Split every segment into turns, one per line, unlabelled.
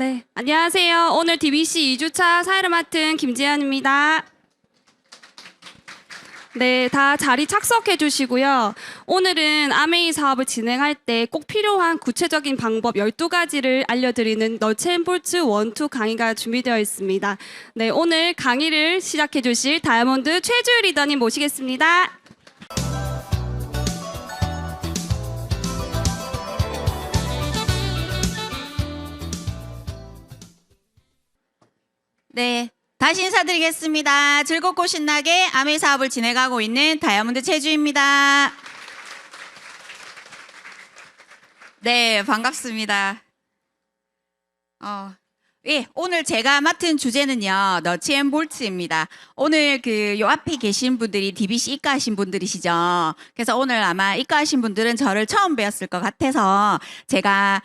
네, 안녕하세요. 오늘 DBC 2주차 사회를 맡은 김지연입니다. 네, 다 자리 착석해 주시고요. 오늘은 아메이 사업을 진행할 때 꼭 필요한 구체적인 방법 12가지를 알려드리는 너츠앤볼츠 1, 2 강의가 준비되어 있습니다. 네, 오늘 강의를 시작해 주실 다이아몬드 최주율 리더님 모시겠습니다.
네, 다시 인사드리겠습니다. 즐겁고 신나게 아메이 사업을 진행하고 있는 다이아몬드 최주입니다. 네, 반갑습니다. 예, 오늘 제가 맡은 주제는요, 너츠앤볼츠입니다. 오늘 요 앞에 계신 분들이 DBC 이과하신 분들이시죠. 그래서 오늘 아마 이과하신 분들은 저를 처음 뵈었을 것 같아서 제가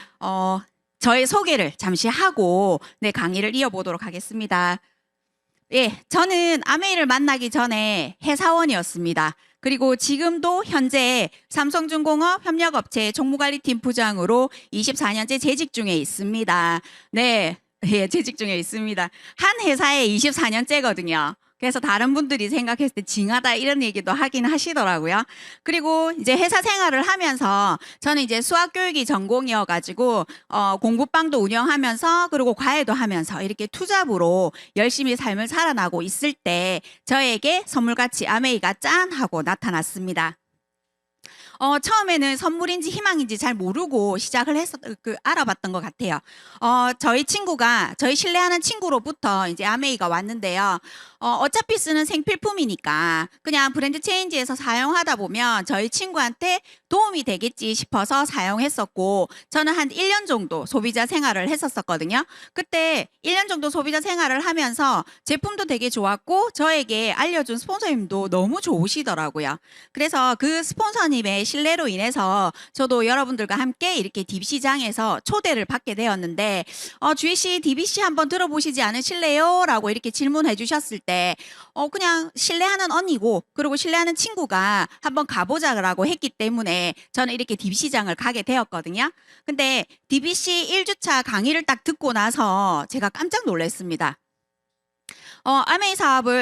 저의 소개를 잠시 하고 강의를 이어보도록 하겠습니다. 예, 저는 아메이를 만나기 전에 회사원이었습니다. 그리고 지금도 현재 삼성중공업 협력업체 총무관리팀 부장으로 24년째 재직 중에 있습니다. 네, 예, 재직 중에 있습니다. 한 회사에 24년째거든요. 그래서 다른 분들이 생각했을 때 징하다 이런 얘기도 하긴 하시더라고요. 그리고 이제 회사 생활을 하면서 저는 이제 수학교육이 전공이어가지고 공부방도 운영하면서 그리고 과외도 하면서 이렇게 투잡으로 열심히 삶을 살아나고 있을 때 저에게 선물같이 아메이가 짠 하고 나타났습니다. 처음에는 선물인지 희망인지 잘 모르고 시작을 알아봤던 것 같아요. 저희 신뢰하는 친구로부터 이제 아메이가 왔는데요. 어차피 쓰는 생필품이니까 그냥 브랜드 체인지에서 사용하다 보면 저희 친구한테 도움이 되겠지 싶어서 사용했었고, 저는 한 1년 정도 소비자 생활을 했었거든요. 그때 1년 정도 소비자 생활을 하면서 제품도 되게 좋았고, 저에게 알려준 스폰서님도 너무 좋으시더라고요. 그래서 그 스폰서님의 신뢰로 인해서 저도 여러분들과 함께 이렇게 DBC장에서 초대를 받게 되었는데, 주희 씨 DBC 한번 들어보시지 않으실래요? 라고 이렇게 질문해 주셨을 때 그냥 신뢰하는 언니고 그리고 신뢰하는 친구가 한번 가보자라고 했기 때문에 저는 이렇게 DBC장을 가게 되었거든요. 근데 DBC 1주차 강의를 딱 듣고 나서 제가 깜짝 놀랐습니다.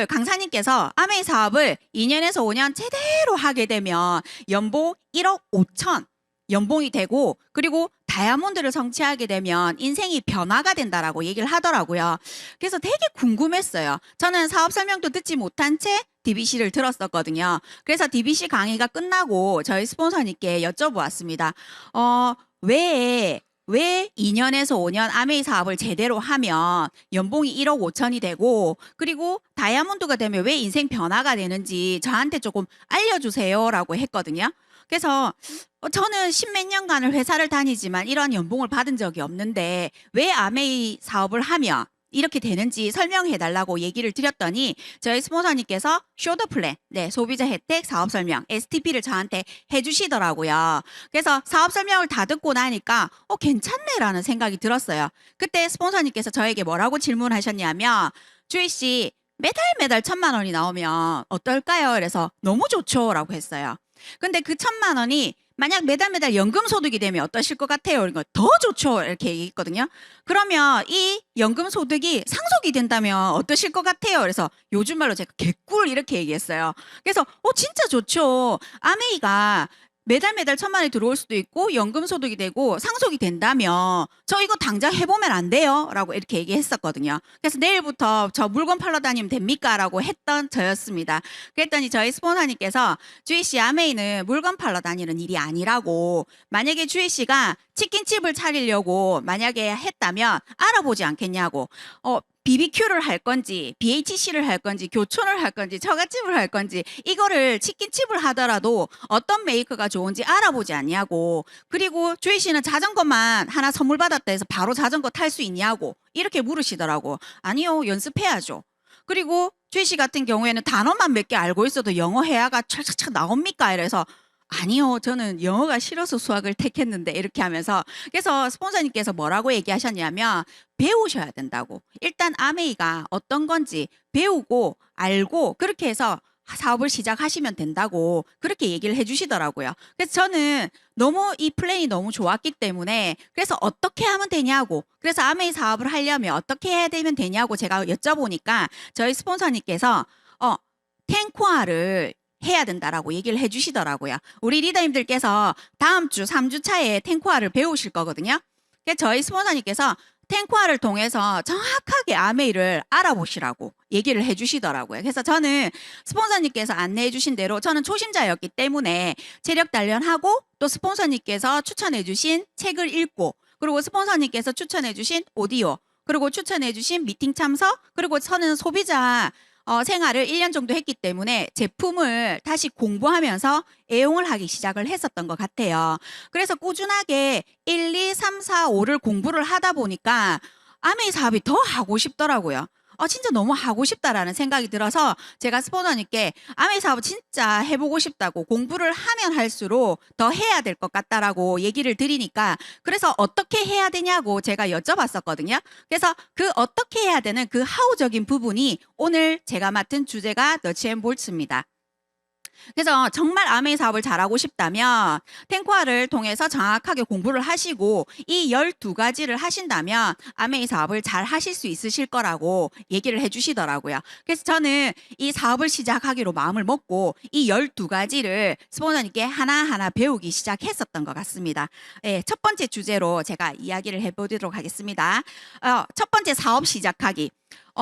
강사님께서 아메이 사업을 2년에서 5년 제대로 하게 되면 연봉 1억 5천 연봉이 되고, 그리고 다이아몬드를 성취하게 되면 인생이 변화가 된다라고 얘기를 하더라고요. 그래서 되게 궁금했어요. 저는 사업 설명도 듣지 못한 채 DBC를 들었었거든요. 그래서 DBC 강의가 끝나고 저희 스폰서님께 여쭤보았습니다. 왜 2년에서 5년 아메이 사업을 제대로 하면 연봉이 1억 5천이 되고, 그리고 다이아몬드가 되면 왜 인생 변화가 되는지 저한테 조금 알려주세요라고 했거든요. 그래서 저는 십몇 년간을 회사를 다니지만 이런 연봉을 받은 적이 없는데 왜 아메이 사업을 하면 이렇게 되는지 설명해 달라고 얘기를 드렸더니 저희 스폰서님께서 쇼더 플랜, 소비자 혜택 사업 설명, STP를 저한테 해주시더라고요. 그래서 사업 설명을 다 듣고 나니까 괜찮네라는 생각이 들었어요. 그때 스폰서님께서 저에게 뭐라고 질문하셨냐면, 주희 씨 매달 1,000만 원이 나오면 어떨까요? 그래서 너무 좋죠라고 했어요. 근데 그 1,000만 원이 만약 매달 연금 소득이 되면 어떠실 것 같아요? 그러니까 더 좋죠 이렇게 얘기했거든요. 그러면 이 연금 소득이 상속이 된다면 어떠실 것 같아요? 그래서 요즘 말로 제가 개꿀 이렇게 얘기했어요. 그래서 진짜 좋죠. 아메이가 매달 1,000만 원이 들어올 수도 있고 연금 소득이 되고 상속이 된다면 저 이거 당장 해보면 안 돼요? 라고 이렇게 얘기했었거든요. 그래서 내일부터 저 물건 팔러 다니면 됩니까? 라고 했던 저였습니다. 그랬더니 저희 스폰서님께서 주희 씨, 아메이는 물건 팔러 다니는 일이 아니라고, 만약에 주희 씨가 치킨집을 차리려고 만약에 했다면 알아보지 않겠냐고, BBQ를 할 건지 BHC를 할 건지 교촌을 할 건지 처갓집을 할 건지 이거를 치킨집을 하더라도 어떤 메이커가 좋은지 알아보지 않냐고, 그리고 주희 씨는 자전거만 하나 선물 받았다 해서 바로 자전거 탈 수 있냐고 이렇게 물으시더라고. 아니요, 연습해야죠. 그리고 주희 씨 같은 경우에는 단어만 몇 개 알고 있어도 영어 회화가 촥촥촥 나옵니까? 이래서 아니요, 저는 영어가 싫어서 수학을 택했는데 이렇게 하면서, 그래서 스폰서님께서 뭐라고 얘기하셨냐면 배우셔야 된다고. 일단 아메이가 어떤 건지 배우고 알고 그렇게 해서 사업을 시작하시면 된다고 그렇게 얘기를 해주시더라고요. 그래서 저는 너무 이 플랜이 너무 좋았기 때문에 그래서 어떻게 하면 되냐고 그래서 아메이 사업을 하려면 어떻게 해야 되면 되냐고 제가 여쭤보니까 저희 스폰서님께서 탱코아를 해야 된다라고 얘기를 해주시더라고요. 우리 리더님들께서 다음 주 3주 차에 탱코아를 배우실 거거든요. 그래서 저희 스폰서님께서 탱코아를 통해서 정확하게 아메이를 알아보시라고 얘기를 해주시더라고요. 그래서 저는 스폰서님께서 안내해 주신 대로 저는 초심자였기 때문에 체력 단련하고 또 스폰서님께서 추천해 주신 책을 읽고 그리고 스폰서님께서 추천해 주신 오디오 그리고 추천해 주신 미팅 참석 그리고 저는 소비자 생활을 1년 정도 했기 때문에 제품을 다시 공부하면서 애용을 하기 시작을 했었던 것 같아요. 그래서 꾸준하게 1, 2, 3, 4, 5를 공부를 하다 보니까 아메이 사업이 더 하고 싶더라고요. 진짜 너무 하고 싶다라는 생각이 들어서 제가 스폰서님께 아메이 사업 진짜 해보고 싶다고 공부를 하면 할수록 더 해야 될 것 같다라고 얘기를 드리니까 그래서 어떻게 해야 되냐고 제가 여쭤봤었거든요. 그래서 그 어떻게 해야 되는 그 하우적인 부분이 오늘 제가 맡은 주제가 너치앤볼츠입니다. 그래서 정말 아메이 사업을 잘하고 싶다면 탱코아를 통해서 정확하게 공부를 하시고 이 12가지를 하신다면 아메이 사업을 잘 하실 수 있으실 거라고 얘기를 해주시더라고요. 그래서 저는 이 사업을 시작하기로 마음을 먹고 이 12가지를 스폰서님께 하나하나 배우기 시작했었던 것 같습니다. 첫 번째 주제로 제가 이야기를 해보도록 하겠습니다. 첫 번째 사업 시작하기.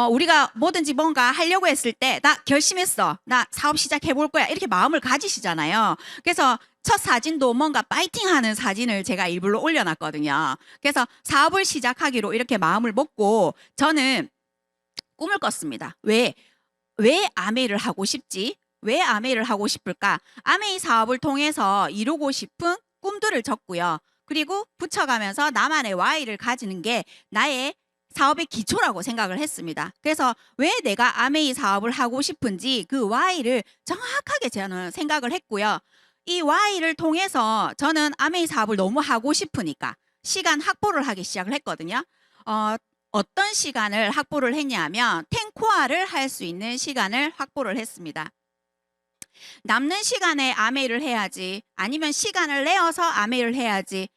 우리가 뭐든지 뭔가 하려고 했을 때 나 결심했어. 나 사업 시작해 볼 거야. 이렇게 마음을 가지시잖아요. 그래서 첫 사진도 뭔가 파이팅하는 사진을 제가 일부러 올려놨거든요. 그래서 사업을 시작하기로 이렇게 마음을 먹고 저는 꿈을 꿨습니다. 왜 아메이를 하고 싶지? 왜 아메이를 하고 싶을까? 아메이 사업을 통해서 이루고 싶은 꿈들을 적고요. 그리고 붙여가면서 나만의 Y를 가지는 게 나의 사업의 기초라고 생각을 했습니다. 그래서 왜 내가 아메이 사업을 하고 싶은지 그 Y를 정확하게 저는 생각을 했고요. 이 Y를 통해서 저는 아메이 사업을 너무 하고 싶으니까 시간 확보를 하기 시작을 했거든요. 어떤 시간을 확보를 했냐면 탱코아를 할 수 있는 시간을 확보를 했습니다. 남는 시간에 아메이를 해야지 아니면 시간을 내어서 아메이를 해야지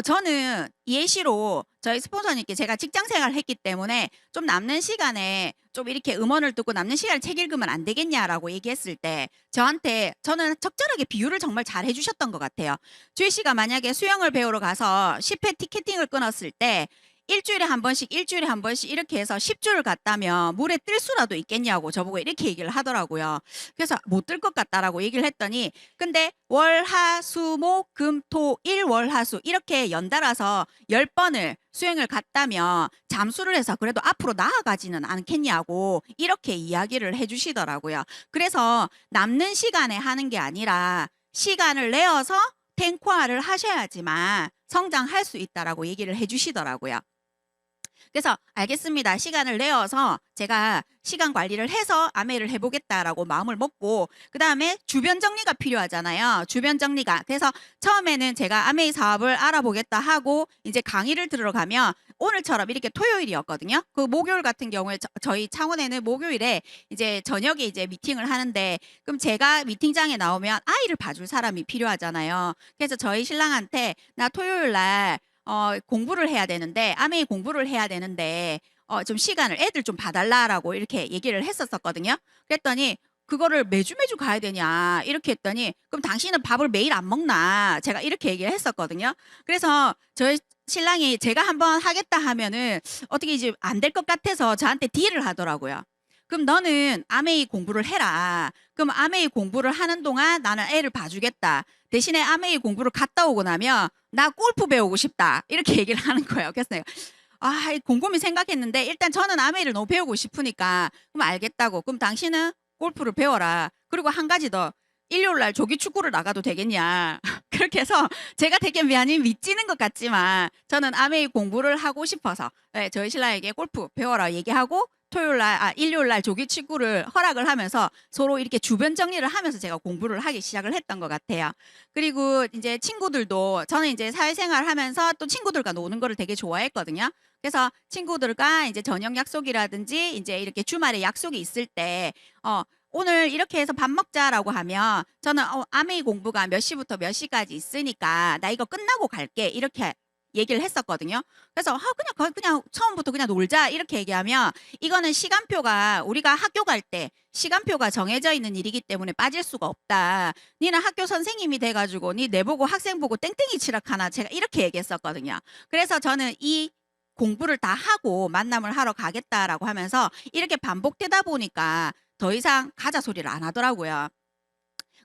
저는 예시로 저희 스폰서님께 제가 직장 생활을 했기 때문에 좀 남는 시간에 좀 이렇게 음원을 듣고 남는 시간에 책 읽으면 안 되겠냐라고 얘기했을 때 저는 적절하게 비유를 정말 잘 해주셨던 것 같아요. 주희 씨가 만약에 수영을 배우러 가서 10회 티켓팅을 끊었을 때 일주일에 한 번씩 이렇게 해서 10주를 갔다면 물에 뜰 수라도 있겠냐고 저보고 이렇게 얘기를 하더라고요. 그래서 못 뜰 것 같다라고 얘기를 했더니 근데 월, 화, 수, 목, 금, 토, 일, 월, 화, 수 이렇게 연달아서 10번을 수영을 갔다면 잠수를 해서 그래도 앞으로 나아가지는 않겠냐고 이렇게 이야기를 해주시더라고요. 그래서 남는 시간에 하는 게 아니라 시간을 내어서 탱코아를 하셔야지만 성장할 수 있다라고 얘기를 해주시더라고요. 그래서 알겠습니다. 시간을 내어서 제가 시간 관리를 해서 아메이를 해보겠다라고 마음을 먹고 그 다음에 주변 정리가 필요하잖아요. 주변 정리가. 그래서 처음에는 제가 아메이 사업을 알아보겠다 하고 이제 강의를 들으러 가면 오늘처럼 이렇게 토요일이었거든요. 그 목요일 같은 경우에 저희 창원에는 목요일에 이제 저녁에 이제 미팅을 하는데 그럼 제가 미팅장에 나오면 아이를 봐줄 사람이 필요하잖아요. 그래서 저희 신랑한테 나 토요일 날 공부를 해야 되는데 아메이 공부를 해야 되는데 좀 시간을 애들 좀 봐달라라고 이렇게 얘기를 했었거든요. 그랬더니 그거를 매주 가야 되냐 이렇게 했더니 그럼 당신은 밥을 매일 안 먹나 제가 이렇게 얘기를 했었거든요. 그래서 저희 신랑이 제가 한번 하겠다 하면은 어떻게 이제 안 될 것 같아서 저한테 딜을 하더라고요. 그럼 너는 아메이 공부를 해라. 그럼 아메이 공부를 하는 동안 나는 애를 봐주겠다. 대신에 아메이 공부를 갔다 오고 나면 나 골프 배우고 싶다. 이렇게 얘기를 하는 거예요. 그래서 내가 곰곰이 생각했는데 일단 저는 아메이를 너무 배우고 싶으니까 그럼 알겠다고. 그럼 당신은 골프를 배워라. 그리고 한 가지 더. 일요일 날 조기 축구를 나가도 되겠냐. 그렇게 해서 제가 되게 많이 미치는 것 같지만 저는 아메이 공부를 하고 싶어서 저희 신랑에게 골프 배워라 얘기하고 일요일 날 조기 축구를 허락을 하면서 서로 이렇게 주변 정리를 하면서 제가 공부를 하기 시작을 했던 것 같아요. 그리고 이제 친구들도 저는 이제 사회생활 하면서 또 친구들과 노는 거를 되게 좋아했거든요. 그래서 친구들과 이제 저녁 약속이라든지 이제 이렇게 주말에 약속이 있을 때 오늘 이렇게 해서 밥 먹자라고 하면 저는 아메이 공부가 몇 시부터 몇 시까지 있으니까 나 이거 끝나고 갈게 이렇게 얘기를 했었거든요. 그래서 그냥 처음부터 그냥 놀자 이렇게 얘기하면 이거는 시간표가 우리가 학교 갈 때 시간표가 정해져 있는 일이기 때문에 빠질 수가 없다. 니는 학교 선생님이 돼가지고 니 내보고 학생 보고 땡땡이 치락하나 제가 이렇게 얘기했었거든요. 그래서 저는 이 공부를 다 하고 만남을 하러 가겠다라고 하면서 이렇게 반복되다 보니까 더 이상 가자 소리를 안 하더라고요.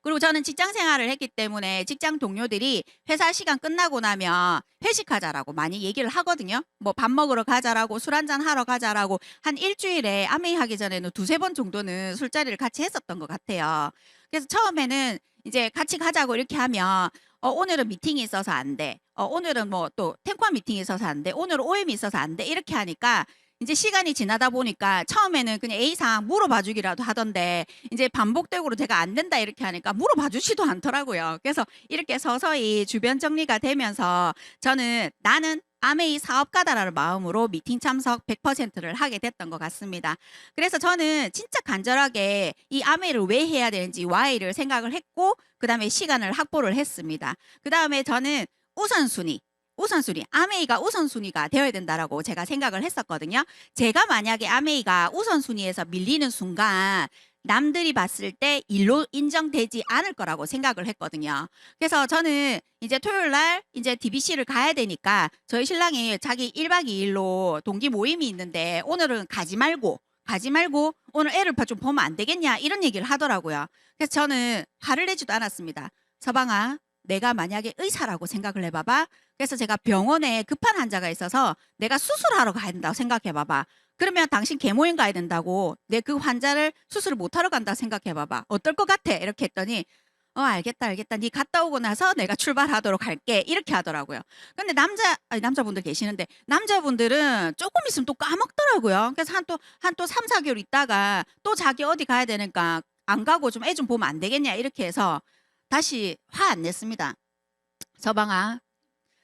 그리고 저는 직장 생활을 했기 때문에 직장 동료들이 회사 시간 끝나고 나면 회식하자라고 많이 얘기를 하거든요. 뭐 밥 먹으러 가자라고 술 한잔 하러 가자라고 한 일주일에 아메이 하기 전에는 두세 번 정도는 술자리를 같이 했었던 것 같아요. 그래서 처음에는 이제 같이 가자고 이렇게 하면 오늘은 미팅이 있어서 안 돼. 오늘은 뭐 또 탱ኳ 미팅이 있어서 안 돼. 오늘은 OM이 있어서 안 돼. 이렇게 하니까 이제 시간이 지나다 보니까 처음에는 그냥 A사항 물어봐 주기라도 하던데 이제 반복적으로 제가 안 된다 이렇게 하니까 물어봐 주지도 않더라고요. 그래서 이렇게 서서히 주변 정리가 되면서 저는 나는 아메이 사업가다라는 마음으로 미팅 참석 100%를 하게 됐던 것 같습니다. 그래서 저는 진짜 간절하게 이 아메이를 왜 해야 되는지 why를 생각을 했고 그다음에 시간을 확보를 했습니다. 그다음에 저는 우선순위, 아메이가 우선순위가 되어야 된다라고 제가 생각을 했었거든요. 제가 만약에 아메이가 우선순위에서 밀리는 순간 남들이 봤을 때 일로 인정되지 않을 거라고 생각을 했거든요. 그래서 저는 이제 토요일 날 이제 DBC를 가야 되니까 저희 신랑이 자기 1박 2일로 동기 모임이 있는데 오늘은 가지 말고 오늘 애를 좀 보면 안 되겠냐 이런 얘기를 하더라고요. 그래서 저는 화를 내지도 않았습니다. 서방아, 내가 만약에 의사라고 생각을 해봐봐. 그래서 제가 병원에 급한 환자가 있어서 내가 수술하러 가야 된다고 생각해봐봐. 그러면 당신 개모임 가야 된다고 내 그 환자를 수술을 못하러 간다고 생각해봐봐. 어떨 것 같아? 이렇게 했더니 알겠다. 네 갔다 오고 나서 내가 출발하도록 할게. 이렇게 하더라고요. 근데 남자분들 계시는데 남자분들은 조금 있으면 또 까먹더라고요. 그래서 한 또 3, 4개월 있다가 또 자기 어디 가야 되니까 안 가고 좀 애 좀 보면 안 되겠냐 이렇게 해서 다시 화 안 냈습니다. 서방아,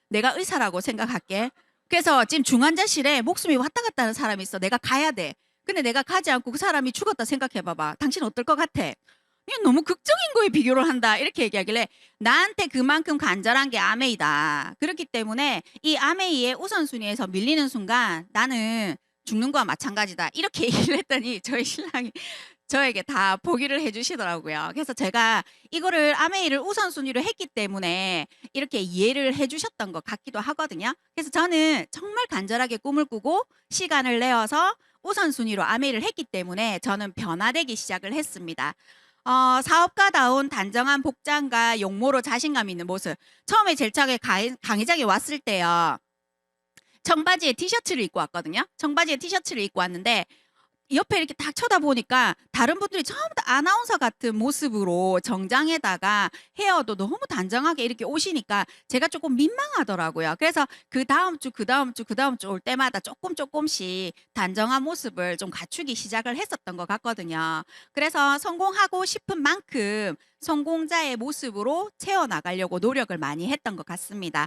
내가 의사라고 생각할게. 그래서 지금 중환자실에 목숨이 왔다 갔다 하는 사람이 있어. 내가 가야 돼. 근데 내가 가지 않고 그 사람이 죽었다 생각해봐봐. 당신 어떨 것 같아? 이게 너무 극적인 거에 비교를 한다. 이렇게 얘기하길래 나한테 그만큼 간절한 게 아메이다. 그렇기 때문에 이 아메이의 우선순위에서 밀리는 순간 나는 죽는 거와 마찬가지다. 이렇게 얘기를 했더니 저희 신랑이 저에게 다 보기를 해주시더라고요. 그래서 제가 이거를 아메이를 우선순위로 했기 때문에 이렇게 이해를 해주셨던 것 같기도 하거든요. 그래서 저는 정말 간절하게 꿈을 꾸고 시간을 내어서 우선순위로 아메이를 했기 때문에 저는 변화되기 시작을 했습니다. 사업가다운 단정한 복장과 용모로 자신감 있는 모습. 처음에 제일 처음에 강의장에 왔을 때요. 청바지에 티셔츠를 입고 왔거든요. 청바지에 티셔츠를 입고 왔는데 옆에 이렇게 딱 쳐다보니까 다른 분들이 전부 다 아나운서 같은 모습으로 정장에다가 헤어도 너무 단정하게 이렇게 오시니까 제가 조금 민망하더라고요. 그래서 그 다음 주 올 때마다 조금씩 단정한 모습을 좀 갖추기 시작을 했었던 것 같거든요. 그래서 성공하고 싶은 만큼 성공자의 모습으로 채워나가려고 노력을 많이 했던 것 같습니다.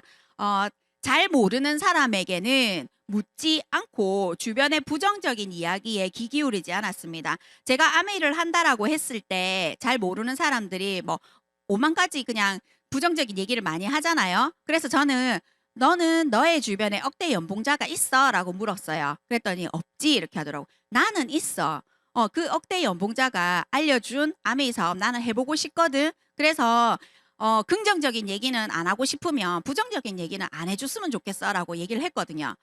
잘 모르는 사람에게는 묻지 않고 주변의 부정적인 이야기에 귀 기울이지 않았습니다. 제가 아메이를 한다라고 했을 때 잘 모르는 사람들이 뭐 5만 가지 그냥 부정적인 얘기를 많이 하잖아요. 그래서 저는 너는 너의 주변에 억대 연봉자가 있어? 라고 물었어요. 그랬더니 없지 이렇게 하더라고. 나는 있어. 그 억대 연봉자가 알려준 아메이 사업 나는 해보고 싶거든. 그래서 긍정적인 얘기는 안 하고 싶으면 부정적인 얘기는 안 해줬으면 좋겠어라고 얘기를 했거든요.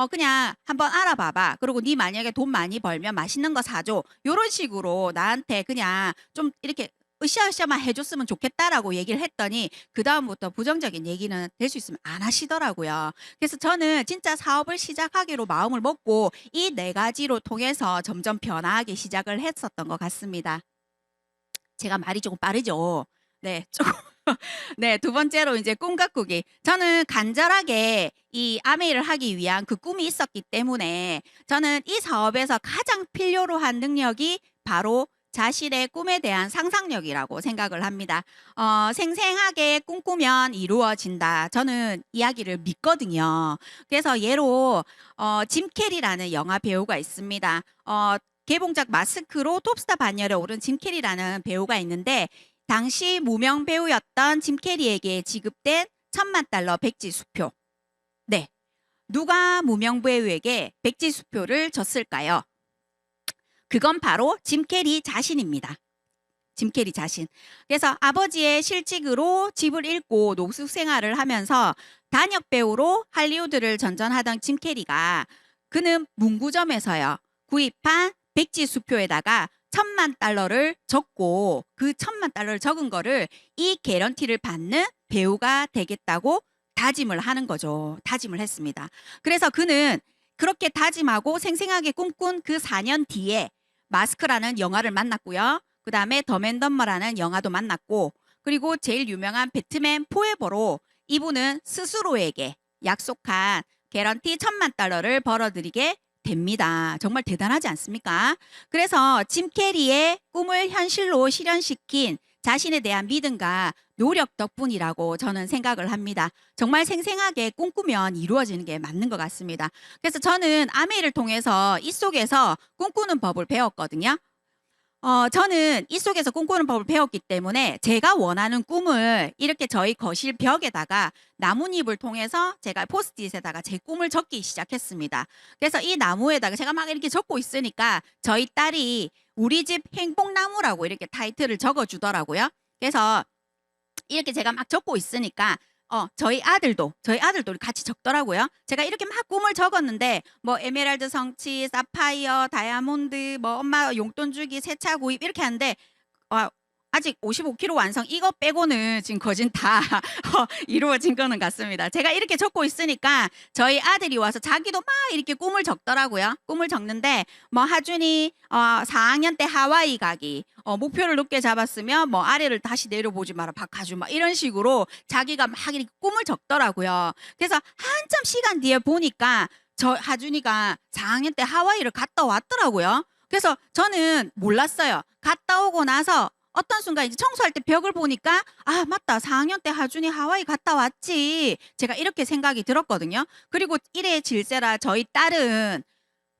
그냥 한번 알아봐봐. 그리고 네 만약에 돈 많이 벌면 맛있는 거 사줘. 이런 식으로 나한테 그냥 좀 이렇게 으쌰으쌰만 해줬으면 좋겠다라고 얘기를 했더니 그 다음부터 부정적인 얘기는 될 수 있으면 안 하시더라고요. 그래서 저는 진짜 사업을 시작하기로 마음을 먹고 이 4가지로 통해서 점점 변화하기 시작을 했었던 것 같습니다. 제가 말이 조금 빠르죠? 네, 조금. 네, 2번째로 이제 꿈 가꾸기. 저는 간절하게 이 아메이를 하기 위한 그 꿈이 있었기 때문에 저는 이 사업에서 가장 필요로 한 능력이 바로 자신의 꿈에 대한 상상력이라고 생각을 합니다. 생생하게 꿈꾸면 이루어진다. 저는 이야기를 믿거든요. 그래서 예로 짐 캐리라는 영화 배우가 있습니다. 개봉작 마스크로 톱스타 반열에 오른 짐 캐리라는 배우가 있는데 당시 무명 배우였던 짐 캐리에게 지급된 1,000만 달러 백지 수표. 네. 누가 무명 배우에게 백지 수표를 줬을까요? 그건 바로 짐 캐리 자신입니다. 짐 캐리 자신. 그래서 아버지의 실직으로 집을 잃고 노숙 생활을 하면서 단역 배우로 할리우드를 전전하던 짐 캐리가 그는 문구점에서요. 구입한 백지 수표에다가 1,000만 달러를 적고 그 1,000만 달러를 적은 거를 이 개런티를 받는 배우가 되겠다고 다짐을 하는 거죠. 다짐을 했습니다. 그래서 그는 그렇게 다짐하고 생생하게 꿈꾼 그 4년 뒤에 마스크라는 영화를 만났고요. 그 다음에 더맨덤머라는 영화도 만났고 그리고 제일 유명한 배트맨 포에버로 이분은 스스로에게 약속한 개런티 1,000만 달러를 벌어들이게 됩니다. 정말 대단하지 않습니까? 그래서 짐 캐리의 꿈을 현실로 실현시킨 자신에 대한 믿음과 노력 덕분이라고 저는 생각을 합니다. 정말 생생하게 꿈꾸면 이루어지는 게 맞는 것 같습니다. 그래서 저는 아메이를 통해서 이 속에서 꿈꾸는 법을 배웠거든요. 저는 이 속에서 꿈꾸는 법을 배웠기 때문에 제가 원하는 꿈을 이렇게 저희 거실 벽에다가 나뭇잎을 통해서 제가 포스트잇에다가 제 꿈을 적기 시작했습니다. 그래서 이 나무에다가 제가 막 이렇게 적고 있으니까 저희 딸이 우리 집 행복나무라고 이렇게 타이틀을 적어주더라고요. 그래서 이렇게 제가 막 적고 있으니까 저희 아들도 같이 적더라고요. 제가 이렇게 막 꿈을 적었는데 뭐 에메랄드 성취, 사파이어, 다이아몬드, 뭐 엄마 용돈 주기, 새 차 구입 이렇게 하는데 아직 55kg 완성 이거 빼고는 지금 거진 다 이루어진 거는 같습니다. 제가 이렇게 적고 있으니까 저희 아들이 와서 자기도 막 이렇게 꿈을 적더라고요. 꿈을 적는데 뭐 하준이 4학년 때 하와이 가기, 목표를 높게 잡았으면 뭐 아래를 다시 내려보지 마라 박하주 막 이런 식으로 자기가 막 이렇게 꿈을 적더라고요. 그래서 한참 시간 뒤에 보니까 저 하준이가 4학년 때 하와이를 갔다 왔더라고요. 그래서 저는 몰랐어요. 갔다 오고 나서 어떤 순간 이제 청소할 때 벽을 보니까 아 맞다 4학년 때 하준이 하와이 갔다 왔지 제가 이렇게 생각이 들었거든요. 그리고 이래 질세라 저희 딸은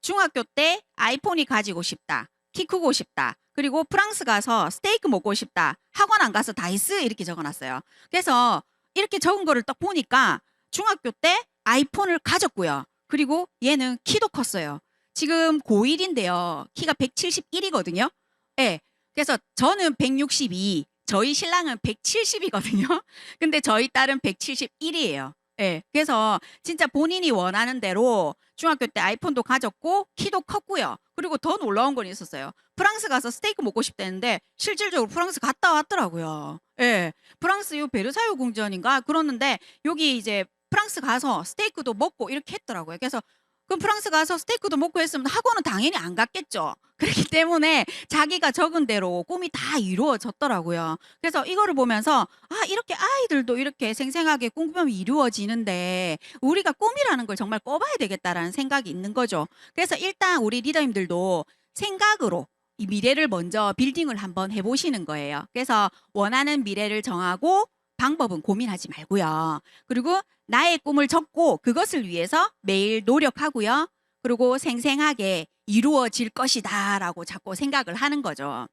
중학교 때 아이폰이 가지고 싶다, 키 크고 싶다, 그리고 프랑스 가서 스테이크 먹고 싶다, 학원 안 가서 다이스 이렇게 적어놨어요. 그래서 이렇게 적은 거를 딱 보니까 중학교 때 아이폰을 가졌고요. 그리고 얘는 키도 컸어요. 지금 고1인데요. 키가 171이거든요. 예. 그래서 저는 162, 저희 신랑은 170이거든요. 근데 저희 딸은 171이에요. 예. 그래서 진짜 본인이 원하는 대로 중학교 때 아이폰도 가졌고 키도 컸고요. 그리고 더 놀라운 건 있었어요. 프랑스 가서 스테이크 먹고 싶다는데 실질적으로 프랑스 갔다 왔더라고요. 예. 프랑스 요 베르사유 궁전인가 그러는데 여기 이제 프랑스 가서 스테이크도 먹고 이렇게 했더라고요. 그래서 그럼 프랑스 가서 스테이크도 먹고 했으면 학원은 당연히 안 갔겠죠. 그렇기 때문에 자기가 적은 대로 꿈이 다 이루어졌더라고요. 그래서 이거를 보면서 이렇게 아이들도 이렇게 생생하게 꿈꾸면 이루어지는데 우리가 꿈이라는 걸 정말 꿔봐야 되겠다라는 생각이 있는 거죠. 그래서 일단 우리 리더님들도 생각으로 이 미래를 먼저 빌딩을 한번 해보시는 거예요. 그래서 원하는 미래를 정하고 방법은 고민하지 말고요. 그리고 나의 꿈을 적고 그것을 위해서 매일 노력하고요. 그리고 생생하게 이루어질 것이다 라고 자꾸 생각을 하는 거죠.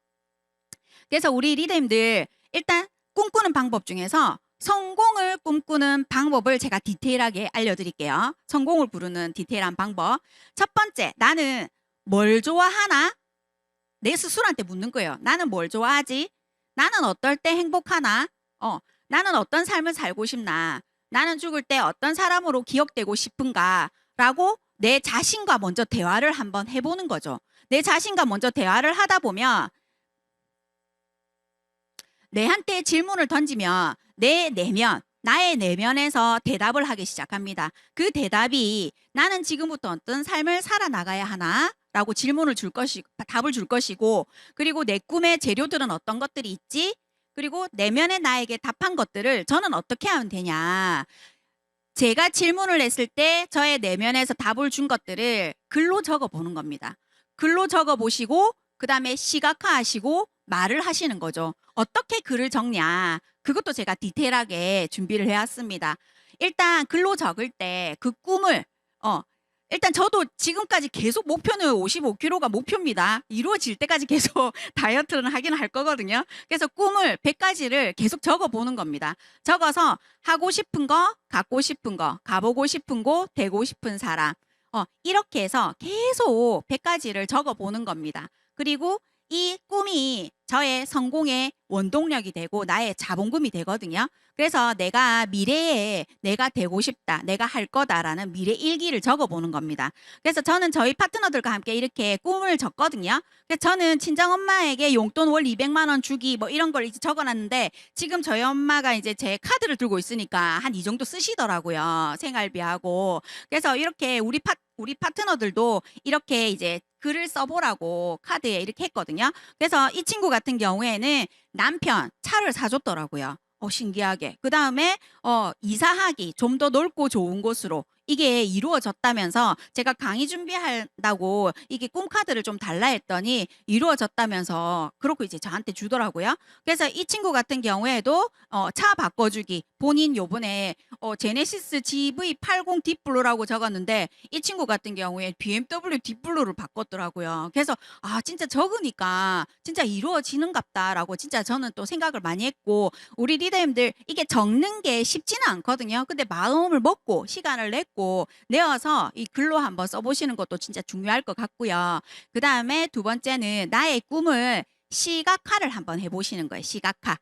그래서 우리 리더님들 일단 꿈꾸는 방법 중에서 성공을 꿈꾸는 방법을 제가 디테일하게 알려드릴게요. 성공을 부르는 디테일한 방법. 첫 번째, 나는 뭘 좋아하나? 내 스스로한테 묻는 거예요. 나는 뭘 좋아하지? 나는 어떨 때 행복하나? 나는 어떤 삶을 살고 싶나? 나는 죽을 때 어떤 사람으로 기억되고 싶은가? 라고 내 자신과 먼저 대화를 한번 해보는 거죠. 내 자신과 먼저 대화를 하다 보면 내한테 질문을 던지면 내 내면, 나의 내면에서 대답을 하기 시작합니다. 그 대답이 나는 지금부터 어떤 삶을 살아나가야 하나? 라고 질문을 답을 줄 것이고, 그리고 내 꿈의 재료들은 어떤 것들이 있지? 그리고 내면의 나에게 답한 것들을 저는 어떻게 하면 되냐. 제가 질문을 했을 때 저의 내면에서 답을 준 것들을 글로 적어 보는 겁니다. 글로 적어 보시고 그 다음에 시각화하시고 말을 하시는 거죠. 어떻게 글을 적냐. 그것도 제가 디테일하게 준비를 해왔습니다. 일단 글로 적을 때 그 꿈을 일단 저도 지금까지 계속 목표는 55kg가 목표입니다. 이루어질 때까지 계속 다이어트는 하긴 할 거거든요. 그래서 꿈을 100가지를 계속 적어 보는 겁니다. 적어서 하고 싶은 거, 갖고 싶은 거, 가보고 싶은 곳, 되고 싶은 사람. 이렇게 해서 계속 100가지를 적어 보는 겁니다. 그리고 이 꿈이 저의 성공의 원동력이 되고 나의 자본금이 되거든요. 그래서 내가 미래에 내가 되고 싶다, 내가 할 거다라는 미래 일기를 적어보는 겁니다. 그래서 저는 저희 파트너들과 함께 이렇게 꿈을 적거든요. 그래서 저는 친정엄마에게 용돈 월 200만 원 주기 뭐 이런 걸 이제 적어놨는데 지금 저희 엄마가 이제 제 카드를 들고 있으니까 한 이 정도 쓰시더라고요. 생활비하고. 그래서 이렇게 우리 파트너들도 이렇게 이제 글을 써보라고 카드에 이렇게 했거든요. 그래서 이 친구 같은 경우에는 남편 차를 사줬더라고요. 신기하게. 그 다음에 이사하기 좀 더 넓고 좋은 곳으로 이게 이루어졌다면서 제가 강의 준비한다고 이게 꿈 카드를 좀 달라 했더니 이루어졌다면서 그렇고 이제 저한테 주더라고요. 그래서 이 친구 같은 경우에도 차 바꿔주기 본인 요번에 제네시스 GV80 딥블루라고 적었는데 이 친구 같은 경우에 BMW 딥블루를 바꿨더라고요. 그래서 진짜 적으니까 진짜 이루어지는갑다라고 진짜 저는 또 생각을 많이 했고 우리 리더님들 이게 적는 게 쉽지는 않거든요. 근데 마음을 먹고 시간을 내어서 이 글로 한번 써보시는 것도 진짜 중요할 것 같고요. 그 다음에 두 번째는 나의 꿈을 시각화를 한번 해보시는 거예요. 시각화.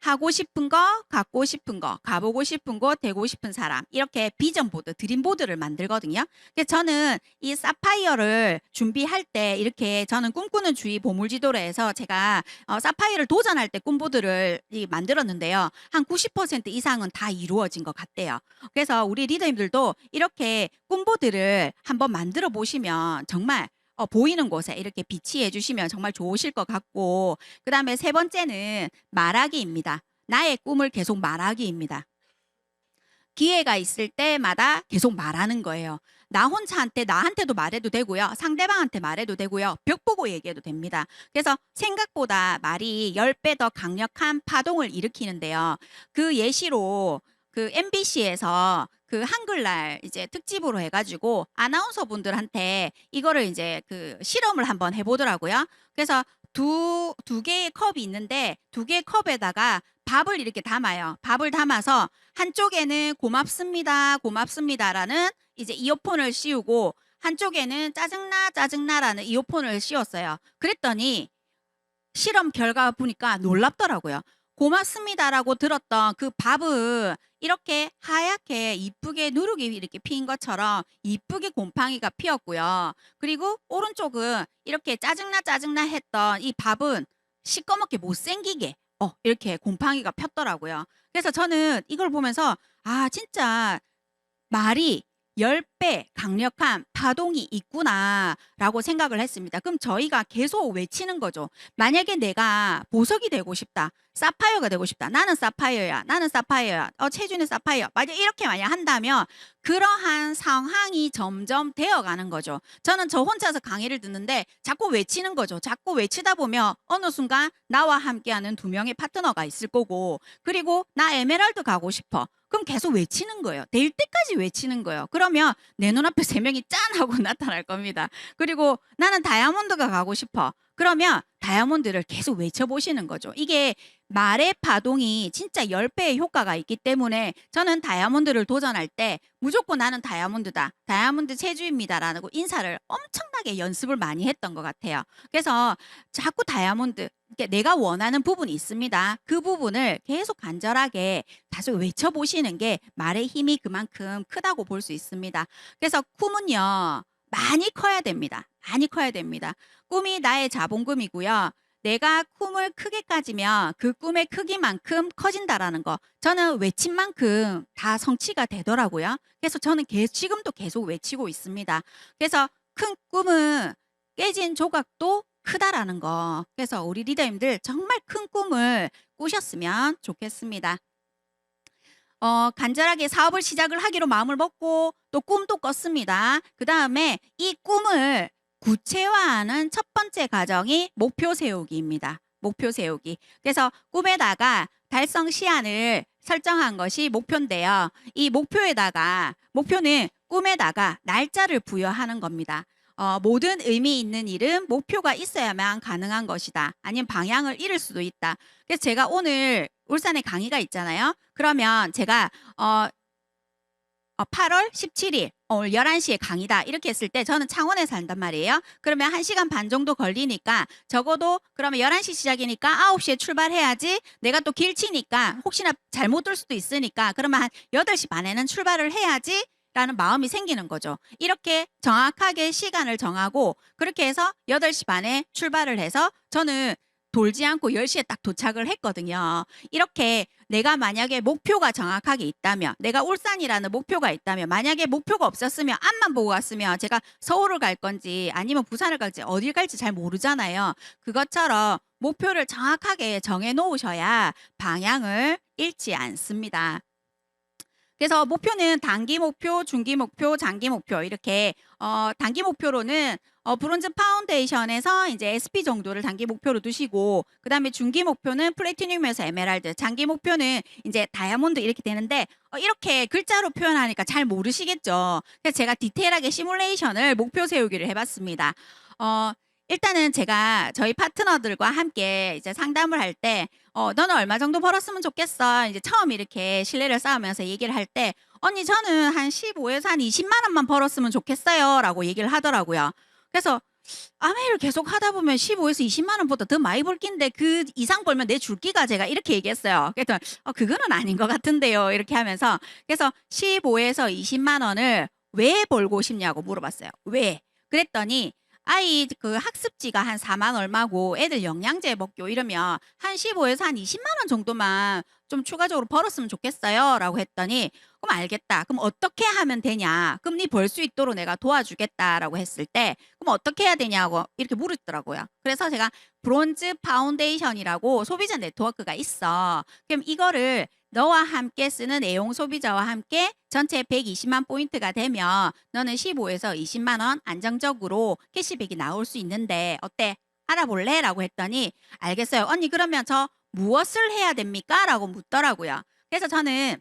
하고 싶은 거, 갖고 싶은 거, 가보고 싶은 곳, 되고 싶은 사람 이렇게 비전보드, 드림보드를 만들거든요. 그래서 저는 이 사파이어를 준비할 때 이렇게 저는 꿈꾸는 주의 보물지도로에서 제가 사파이어를 도전할 때 꿈보드를 만들었는데요. 한 90% 이상은 다 이루어진 것 같대요. 그래서 우리 리더님들도 이렇게 꿈보드를 한번 만들어 보시면 정말 보이는 곳에 이렇게 비치해 주시면 정말 좋으실 것 같고 그 다음에 세 번째는 말하기입니다. 나의 꿈을 계속 말하기입니다. 기회가 있을 때마다 계속 말하는 거예요. 나 혼자한테 나한테도 말해도 되고요. 상대방한테 말해도 되고요. 벽 보고 얘기해도 됩니다. 그래서 생각보다 말이 10배 더 강력한 파동을 일으키는데요. 그 예시로 그 MBC에서 그 한글날 이제 특집으로 해가지고 아나운서 분들한테 이거를 이제 그 실험을 한번 해보더라고요. 그래서 두 개의 컵이 있는데 두 개의 컵에다가 밥을 이렇게 담아요. 밥을 담아서 한쪽에는 고맙습니다, 고맙습니다라는 이제 이어폰을 씌우고 한쪽에는 짜증나, 짜증나라는 이어폰을 씌웠어요. 그랬더니 실험 결과 보니까 놀랍더라고요. 고맙습니다라고 들었던 그 밥은 이렇게 하얗게 이쁘게 누룩이 이렇게 피인 것처럼 이쁘게 곰팡이가 피었고요. 그리고 오른쪽은 이렇게 짜증나 짜증나 했던 이 밥은 시꺼멓게 못생기게 이렇게 곰팡이가 폈더라고요. 그래서 저는 이걸 보면서 진짜 말이 10배 강력한 파동이 있구나라고 생각을 했습니다. 그럼 저희가 계속 외치는 거죠. 만약에 내가 보석이 되고 싶다. 사파이어가 되고 싶다. 나는 사파이어야. 나는 사파이어야. 최준의 사파이어. 만약 이렇게 만약 한다면 그러한 상황이 점점 되어가는 거죠. 저는 저 혼자서 강의를 듣는데 자꾸 외치는 거죠. 자꾸 외치다 보면 어느 순간 나와 함께하는 두 명의 파트너가 있을 거고 그리고 나 에메랄드 가고 싶어. 그럼 계속 외치는 거예요. 될 때까지 외치는 거예요. 그러면 내 눈앞에 세 명이 짠 하고 나타날 겁니다. 그리고 나는 다이아몬드가 가고 싶어. 그러면 다이아몬드를 계속 외쳐보시는 거죠. 이게 말의 파동이 진짜 10배의 효과가 있기 때문에 저는 다이아몬드를 도전할 때 무조건 나는 다이아몬드다. 다이아몬드 체주입니다라고 인사를 엄청나게 연습을 많이 했던 것 같아요. 그래서 자꾸 다이아몬드, 내가 원하는 부분이 있습니다. 그 부분을 계속 간절하게 다시 외쳐보시는 게 말의 힘이 그만큼 크다고 볼 수 있습니다. 그래서 꿈은요. 많이 커야 됩니다. 많이 커야 됩니다. 꿈이 나의 자본금이고요. 내가 꿈을 크게 가지면 그 꿈의 크기만큼 커진다라는 거. 저는 외친 만큼 다 성취가 되더라고요. 그래서 저는 지금도 계속 외치고 있습니다. 그래서 큰 꿈은 깨진 조각도 크다라는 거. 그래서 우리 리더님들 정말 큰 꿈을 꾸셨으면 좋겠습니다. 간절하게 사업을 시작을 하기로 마음을 먹고 또 꿈도 꿨습니다. 그 다음에 이 꿈을 구체화하는 첫 번째 과정이 목표 세우기입니다. 목표 세우기. 그래서 꿈에다가 달성 시한을 설정한 것이 목표인데요. 이 목표에다가 목표는 꿈에다가 날짜를 부여하는 겁니다. 모든 의미 있는 일은 목표가 있어야만 가능한 것이다. 아니면 방향을 잃을 수도 있다. 그래서 제가 오늘 울산에 강의가 있잖아요. 그러면 제가 8월 17일 오늘 11시에 강의다 이렇게 했을 때 저는 창원에 산단 말이에요. 그러면 1시간 반 정도 걸리니까 적어도 그러면 11시 시작이니까 9시에 출발해야지. 내가 또 길치니까 혹시나 잘못 들 수도 있으니까 그러면 한 8시 반에는 출발을 해야지 라는 마음이 생기는 거죠. 이렇게 정확하게 시간을 정하고 그렇게 해서 8시 반에 출발을 해서 저는 돌지 않고 10시에 딱 도착을 했거든요. 이렇게 내가 만약에 목표가 정확하게 있다면, 내가 울산이라는 목표가 있다면, 만약에 목표가 없었으면 앞만 보고 갔으면 제가 서울을 갈 건지 아니면 부산을 갈지 어딜 갈지 잘 모르잖아요. 그것처럼 목표를 정확하게 정해 놓으셔야 방향을 잃지 않습니다. 그래서 목표는 단기 목표, 중기 목표, 장기 목표 이렇게 단기 목표로는 브론즈 파운데이션에서 이제 SP 정도를 단기 목표로 두시고 그다음에 중기 목표는 플래티늄에서 에메랄드, 장기 목표는 이제 다이아몬드 이렇게 되는데 이렇게 글자로 표현하니까 잘 모르시겠죠. 그래서 제가 디테일하게 시뮬레이션을 목표 세우기를 해봤습니다. 일단은 제가 저희 파트너들과 함께 이제 상담을 할 때, 너는 얼마 정도 벌었으면 좋겠어. 이제 처음 이렇게 신뢰를 쌓으면서 얘기를 할 때, 언니, 저는 한 15에서 한 20만 원만 벌었으면 좋겠어요. 라고 얘기를 하더라고요. 그래서 아메이를 계속 하다 보면 15에서 20만 원보다 더 많이 벌 낀데 그 이상 벌면 내 줄기가 제가 이렇게 얘기했어요. 그랬더니, 그거는 아닌 것 같은데요. 이렇게 하면서. 그래서 15에서 20만 원을 왜 벌고 싶냐고 물어봤어요. 왜? 그랬더니, 아이 그 학습지가 한 4만 얼마고 애들 영양제 먹고 이러면 한 15에서 한 20만 원 정도만 좀 추가적으로 벌었으면 좋겠어요 라고 했더니 그럼 알겠다. 그럼 어떻게 하면 되냐? 그럼 니 벌 수 있도록 내가 도와주겠다라고 했을 때 그럼 어떻게 해야 되냐고 이렇게 물었더라고요. 그래서 제가 브론즈 파운데이션이라고 소비자 네트워크가 있어. 그럼 이거를 너와 함께 쓰는 애용 소비자와 함께 전체 120만 포인트가 되면 너는 15에서 20만 원 안정적으로 캐시백이 나올 수 있는데 어때? 알아볼래? 라고 했더니 알겠어요. 언니 그러면 저 무엇을 해야 됩니까? 라고 묻더라고요. 그래서 저는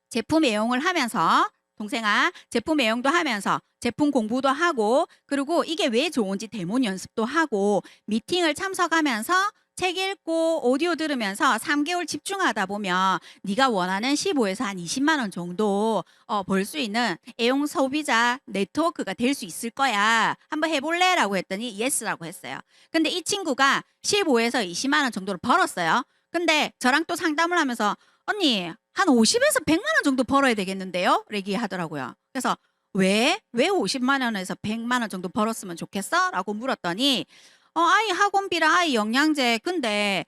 제품 애용을 하면서 동생아 제품 애용도 하면서 제품 공부도 하고 그리고 이게 왜 좋은지 데모 연습도 하고 미팅을 참석하면서 책 읽고 오디오 들으면서 3개월 집중하다 보면 네가 원하는 15에서 한 20만 원 정도 벌 수 있는 애용 소비자 네트워크가 될 수 있을 거야. 한번 해볼래? 라고 했더니 예스라고 했어요. 근데 이 친구가 15에서 20만 원 정도를 벌었어요. 근데 저랑 또 상담을 하면서 언니 한 50에서 100만 원 정도 벌어야 되겠는데요? 얘기하더라고요. 그래서 왜 50만 원에서 100만 원 정도 벌었으면 좋겠어? 라고 물었더니 아이 학원비랑 아이 영양제 근데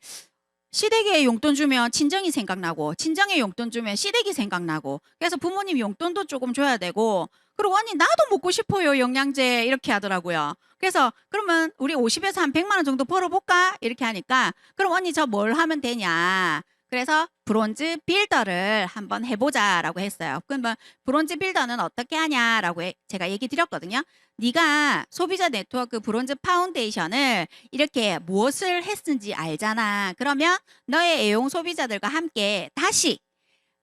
시댁에 용돈 주면 친정이 생각나고 친정에 용돈 주면 시댁이 생각나고 그래서 부모님 용돈도 조금 줘야 되고 그리고 언니 나도 먹고 싶어요 영양제 이렇게 하더라고요. 그래서 그러면 우리 50에서 한 100만 원 정도 벌어볼까? 이렇게 하니까 그럼 언니 저 뭘 하면 되냐? 그래서 브론즈 빌더를 한번 해보자라고 했어요. 그러면 브론즈 빌더는 어떻게 하냐라고 제가 얘기 드렸거든요. 네가 소비자 네트워크 브론즈 파운데이션을 이렇게 무엇을 했는지 알잖아. 그러면 너의 애용 소비자들과 함께 다시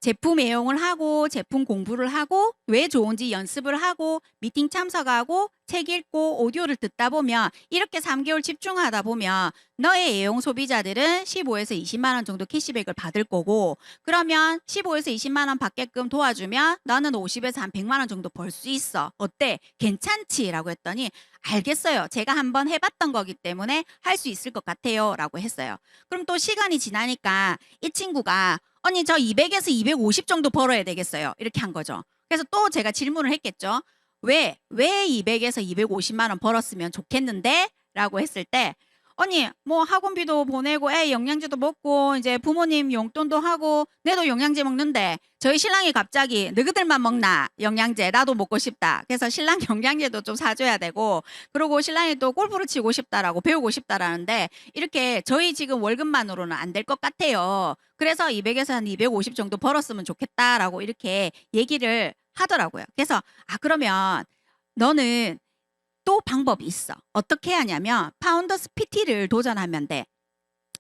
제품 애용을 하고 제품 공부를 하고 왜 좋은지 연습을 하고 미팅 참석하고 책 읽고 오디오를 듣다 보면 이렇게 3개월 집중하다 보면 너의 애용 소비자들은 15에서 20만 원 정도 캐시백을 받을 거고 그러면 15에서 20만 원 받게끔 도와주면 너는 50에서 한 100만 원 정도 벌 수 있어. 어때? 괜찮지? 라고 했더니 알겠어요. 제가 한번 해봤던 거기 때문에 할 수 있을 것 같아요. 라고 했어요. 그럼 또 시간이 지나니까 이 친구가 언니 저 200에서 250 정도 벌어야 되겠어요. 이렇게 한 거죠. 그래서 또 제가 질문을 했겠죠. 왜 200에서 250만 원 벌었으면 좋겠는데? 라고 했을 때 언니 뭐 학원비도 보내고 애 영양제도 먹고 이제 부모님 용돈도 하고 내도 영양제 먹는데 저희 신랑이 갑자기 너희들만 먹나 영양제 나도 먹고 싶다. 그래서 신랑 영양제도 좀 사줘야 되고 그리고 신랑이 또 골프를 치고 싶다라고 배우고 싶다라는데 이렇게 저희 지금 월급만으로는 안 될 것 같아요. 그래서 200에서 한 250 정도 벌었으면 좋겠다라고 이렇게 얘기를 하더라고요. 그래서 그러면 너는 또 방법이 있어. 어떻게 하냐면 파운더스 PT를 도전하면 돼.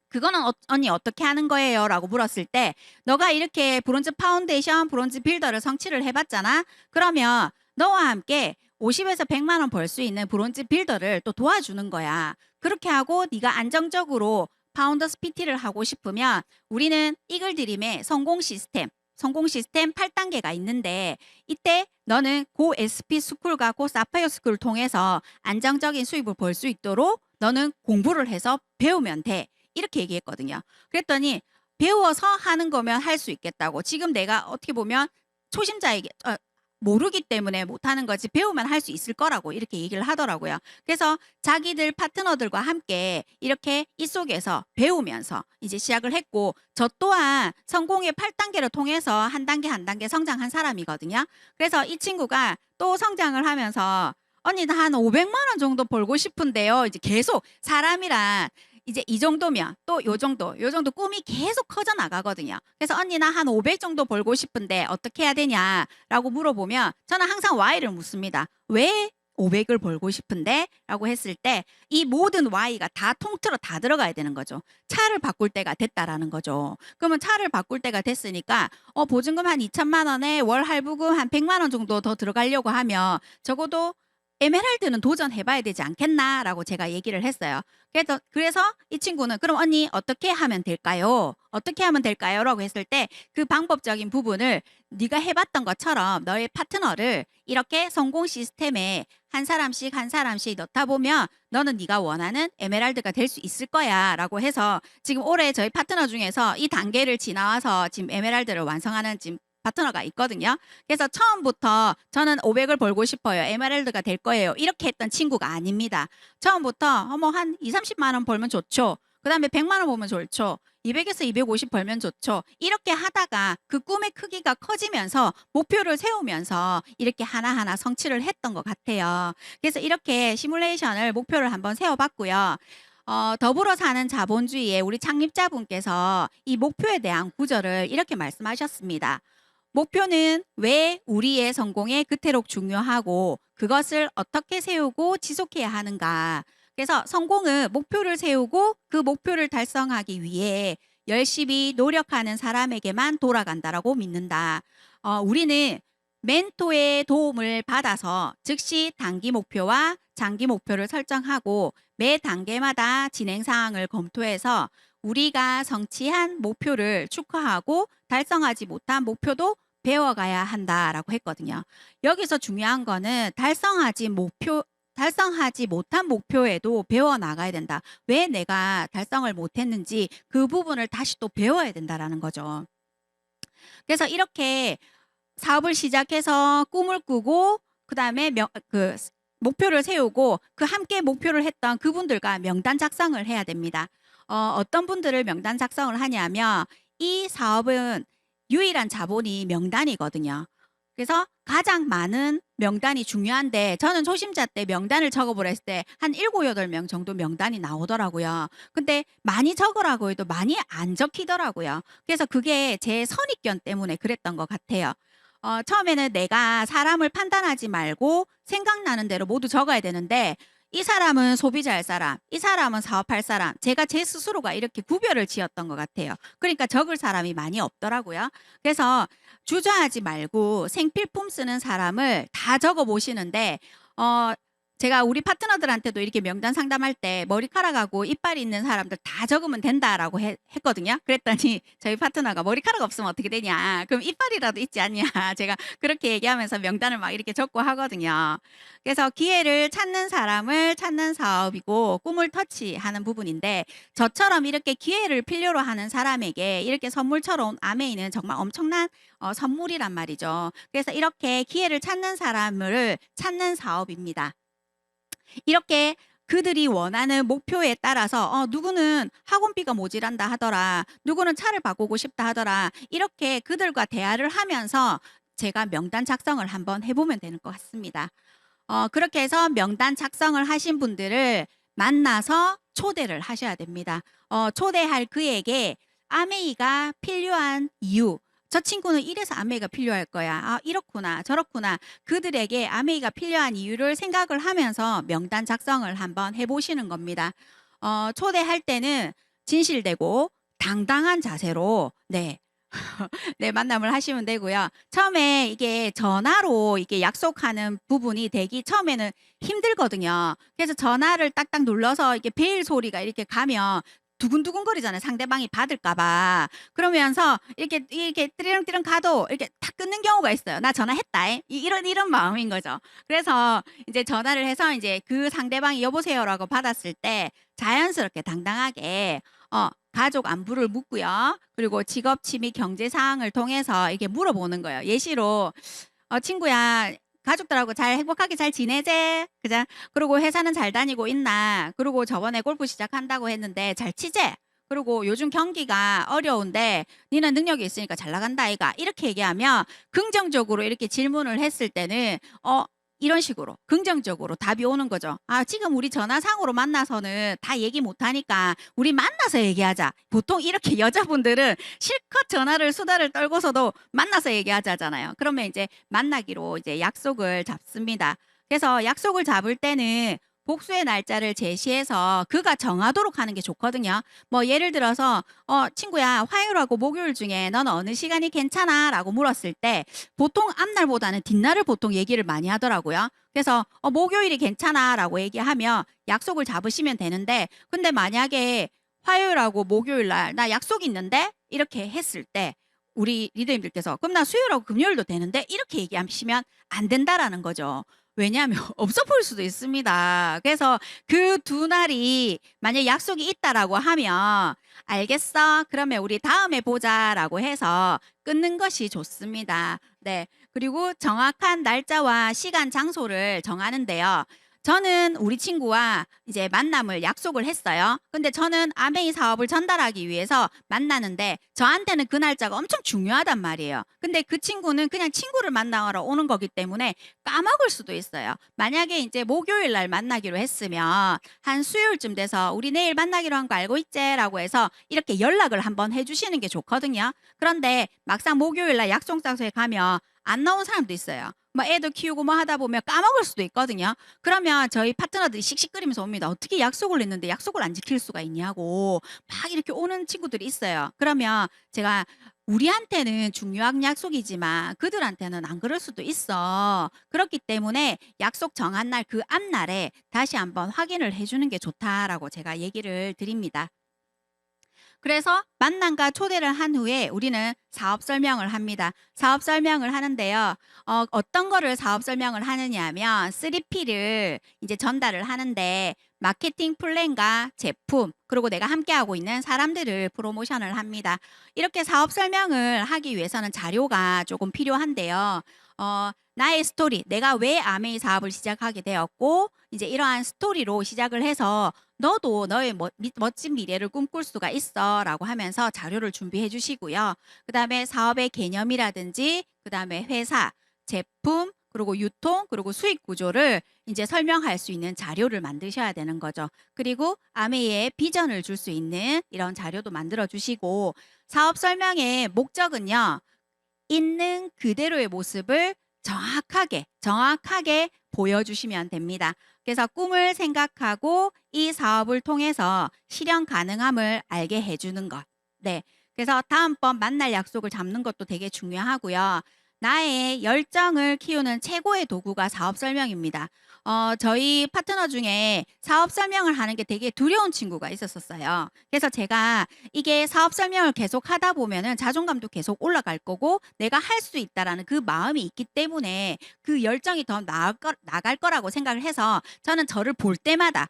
그거는 언니 어떻게 하는 거예요? 라고 물었을 때 너가 이렇게 브론즈 파운데이션, 브론즈 빌더를 성취를 해봤잖아. 그러면 너와 함께 50에서 100만 원 벌 수 있는 브론즈 빌더를 또 도와주는 거야. 그렇게 하고 네가 안정적으로 파운더스 PT를 하고 싶으면 우리는 이글드림의 성공 시스템 8단계가 있는데 이때 너는 고 SP 스쿨과 고 사파이어 스쿨을 통해서 안정적인 수입을 벌 수 있도록 너는 공부를 해서 배우면 돼. 이렇게 얘기했거든요. 그랬더니 배워서 하는 거면 할 수 있겠다고. 지금 내가 어떻게 보면 초심자에게 모르기 때문에 못하는 거지 배우면 할 수 있을 거라고 이렇게 얘기를 하더라고요. 그래서 자기들 파트너들과 함께 이렇게 이 속에서 배우면서 이제 시작을 했고 저 또한 성공의 8단계를 통해서 한 단계 한 단계 성장한 사람이거든요. 그래서 이 친구가 또 성장을 하면서 언니 나 한 500만 원 정도 벌고 싶은데요. 이제 계속 사람이란 이제 이 정도면 또 요 정도 꿈이 계속 커져 나가거든요. 그래서 언니 나 한 500 정도 벌고 싶은데 어떻게 해야 되냐라고 물어보면 저는 항상 Y를 묻습니다. 왜 500을 벌고 싶은데? 라고 했을 때 이 모든 Y가 다 통틀어 다 들어가야 되는 거죠. 차를 바꿀 때가 됐다라는 거죠. 그러면 차를 바꿀 때가 됐으니까 보증금 한 2천만 원에 월 할부금 한 100만 원 정도 더 들어가려고 하면 적어도 에메랄드는 도전해봐야 되지 않겠나라고 제가 얘기를 했어요. 그래서 이 친구는 그럼 언니 어떻게 하면 될까요? 어떻게 하면 될까요? 라고 했을 때 그 방법적인 부분을 네가 해봤던 것처럼 너의 파트너를 이렇게 성공 시스템에 한 사람씩 넣다 보면 너는 네가 원하는 에메랄드가 될 수 있을 거야 라고 해서 지금 올해 저희 파트너 중에서 이 단계를 지나와서 지금 에메랄드를 완성하는 지금 파트너가 있거든요. 그래서 처음부터 저는 500을 벌고 싶어요. 에메랄드가 될 거예요. 이렇게 했던 친구가 아닙니다. 처음부터 한 2, 30만 원 벌면 좋죠. 그다음에 100만 원 벌면 좋죠. 200에서 250 벌면 좋죠. 이렇게 하다가 그 꿈의 크기가 커지면서 목표를 세우면서 이렇게 하나하나 성취를 했던 것 같아요. 그래서 이렇게 시뮬레이션을 목표를 한번 세워봤고요. 더불어 사는 자본주의의 우리 창립자분께서 이 목표에 대한 구절을 이렇게 말씀하셨습니다. 목표는 왜 우리의 성공에 그토록 중요하고 그것을 어떻게 세우고 지속해야 하는가. 그래서 성공은 목표를 세우고 그 목표를 달성하기 위해 열심히 노력하는 사람에게만 돌아간다라고 믿는다. 우리는 멘토의 도움을 받아서 즉시 단기 목표와 장기 목표를 설정하고 매 단계마다 진행 사항을 검토해서 우리가 성취한 목표를 축하하고 달성하지 못한 목표도 배워가야 한다라고 했거든요. 여기서 중요한 거는 달성하지 못한 목표에도 배워나가야 된다. 왜 내가 달성을 못했는지 그 부분을 다시 또 배워야 된다라는 거죠. 그래서 이렇게 사업을 시작해서 꿈을 꾸고 그다음에 목표를 세우고 그 함께 목표를 했던 그분들과 명단 작성을 해야 됩니다. 어떤 분들을 명단 작성을 하냐면 이 사업은 유일한 자본이 명단이거든요. 그래서 가장 많은 명단이 중요한데 저는 초심자 때 명단을 적어보라 했을 때 한 7, 8명 정도 명단이 나오더라고요. 근데 많이 적으라고 해도 많이 안 적히더라고요. 그래서 그게 제 선입견 때문에 그랬던 것 같아요. 처음에는 내가 사람을 판단하지 말고 생각나는 대로 모두 적어야 되는데 이 사람은 소비자일 사람, 이 사람은 사업할 사람, 제가 제 스스로가 이렇게 구별을 지었던 것 같아요. 그러니까 적을 사람이 많이 없더라고요. 그래서 주저하지 말고 생필품 쓰는 사람을 다 적어 보시는데 제가 우리 파트너들한테도 이렇게 명단 상담할 때 머리카락하고 이빨이 있는 사람들 다 적으면 된다라고 했거든요. 그랬더니 저희 파트너가 머리카락 없으면 어떻게 되냐. 그럼 이빨이라도 있지 않냐. 제가 그렇게 얘기하면서 명단을 막 이렇게 적고 하거든요. 그래서 기회를 찾는 사람을 찾는 사업이고 꿈을 터치하는 부분인데 저처럼 이렇게 기회를 필요로 하는 사람에게 이렇게 선물처럼 온 아메이는 정말 엄청난 선물이란 말이죠. 그래서 이렇게 기회를 찾는 사람을 찾는 사업입니다. 이렇게 그들이 원하는 목표에 따라서 누구는 학원비가 모자란다 하더라. 누구는 차를 바꾸고 싶다 하더라. 이렇게 그들과 대화를 하면서 제가 명단 작성을 한번 해보면 되는 것 같습니다. 그렇게 해서 명단 작성을 하신 분들을 만나서 초대를 하셔야 됩니다. 초대할 그에게 아메이가 필요한 이유, 저 친구는 이래서 아메이가 필요할 거야. 이렇구나 저렇구나. 그들에게 아메이가 필요한 이유를 생각을 하면서 명단 작성을 한번 해보시는 겁니다. 초대할 때는 진실되고 당당한 자세로 네, 만남을 하시면 되고요. 처음에 이게 전화로 이게 약속하는 부분이 되기 처음에는 힘들거든요. 그래서 전화를 딱딱 눌러서 이렇게 벨 소리가 이렇게 가면 두근두근거리잖아요. 상대방이 받을까봐. 그러면서 이렇게 띠렁띠렁 가도 이렇게 탁 끊는 경우가 있어요. 나 전화했다. 이런 마음인 거죠. 그래서 이제 전화를 해서 이제 그 상대방이 여보세요라고 받았을 때 자연스럽게 당당하게 가족 안부를 묻고요. 그리고 직업, 취미, 경제 사항을 통해서 이렇게 물어보는 거예요. 예시로 친구야, 가족들하고 잘 행복하게 잘 지내재? 그죠? 그리고 회사는 잘 다니고 있나? 그리고 저번에 골프 시작한다고 했는데 잘 치재? 그리고 요즘 경기가 어려운데 니는 능력이 있으니까 잘 나간다 아이가? 이렇게 얘기하면 긍정적으로 이렇게 질문을 했을 때는 이런 식으로 긍정적으로 답이 오는 거죠. 아, 지금 우리 전화상으로 만나서는 다 얘기 못 하니까 우리 만나서 얘기하자. 보통 이렇게 여자분들은 실컷 전화를 수다를 떨고서도 만나서 얘기하자잖아요. 그러면 이제 만나기로 이제 약속을 잡습니다. 그래서 약속을 잡을 때는 복수의 날짜를 제시해서 그가 정하도록 하는 게 좋거든요. 뭐 예를 들어서 친구야, 화요일하고 목요일 중에 넌 어느 시간이 괜찮아? 라고 물었을 때 보통 앞날보다는 뒷날을 보통 얘기를 많이 하더라고요. 그래서 목요일이 괜찮아 라고 얘기하면 약속을 잡으시면 되는데, 근데 만약에 화요일하고 목요일 날 나 약속 있는데 이렇게 했을 때 우리 리더님들께서 그럼 나 수요일하고 금요일도 되는데 이렇게 얘기하시면 안 된다라는 거죠. 왜냐하면 없어 보일 수도 있습니다. 그래서 그 두 날이 만약 약속이 있다라고 하면 알겠어. 그러면 우리 다음에 보자라고 해서 끊는 것이 좋습니다. 네. 그리고 정확한 날짜와 시간, 장소를 정하는데요. 저는 우리 친구와 이제 만남을 약속을 했어요. 근데 저는 아메이 사업을 전달하기 위해서 만나는데 저한테는 그 날짜가 엄청 중요하단 말이에요. 근데 그 친구는 그냥 친구를 만나러 오는 거기 때문에 까먹을 수도 있어요. 만약에 이제 목요일 날 만나기로 했으면 한 수요일쯤 돼서 우리 내일 만나기로 한 거 알고 있지? 라고 해서 이렇게 연락을 한번 해주시는 게 좋거든요. 그런데 막상 목요일 날 약속 장소에 가면 안 나온 사람도 있어요. 뭐 애도 키우고 뭐 하다 보면 까먹을 수도 있거든요. 그러면 저희 파트너들이 씩씩거리면서 옵니다. 어떻게 약속을 했는데 약속을 안 지킬 수가 있냐고 막 이렇게 오는 친구들이 있어요. 그러면 제가 우리한테는 중요한 약속이지만 그들한테는 안 그럴 수도 있어. 그렇기 때문에 약속 정한 날 그 앞날에 다시 한번 확인을 해주는 게 좋다라고 제가 얘기를 드립니다. 그래서 만남과 초대를 한 후에 우리는 사업 설명을 합니다. 사업 설명을 하는데요. 어떤 거를 사업 설명을 하느냐 하면 3P를 이제 전달을 하는데 마케팅 플랜과 제품, 그리고 내가 함께하고 있는 사람들을 프로모션을 합니다. 이렇게 사업 설명을 하기 위해서는 자료가 조금 필요한데요. 나의 스토리, 내가 왜 아메이 사업을 시작하게 되었고, 이제 이러한 스토리로 시작을 해서 너도 너의 멋진 미래를 꿈꿀 수가 있어 라고 하면서 자료를 준비해 주시고요. 그 다음에 사업의 개념이라든지, 그 다음에 회사, 제품, 그리고 유통, 그리고 수익 구조를 이제 설명할 수 있는 자료를 만드셔야 되는 거죠. 그리고 아메이의 비전을 줄 수 있는 이런 자료도 만들어 주시고, 사업 설명의 목적은요, 있는 그대로의 모습을 정확하게 보여주시면 됩니다. 그래서 꿈을 생각하고 이 사업을 통해서 실현 가능함을 알게 해주는 것. 네. 그래서 다음번 만날 약속을 잡는 것도 되게 중요하고요. 나의 열정을 키우는 최고의 도구가 사업 설명입니다. 저희 파트너 중에 사업 설명을 하는 게 되게 두려운 친구가 있었어요. 그래서 제가 이게 사업 설명을 계속 하다 보면은 자존감도 계속 올라갈 거고 내가 할 수 있다라는 그 마음이 있기 때문에 그 열정이 더 나갈 거라고 생각을 해서 저는 저를 볼 때마다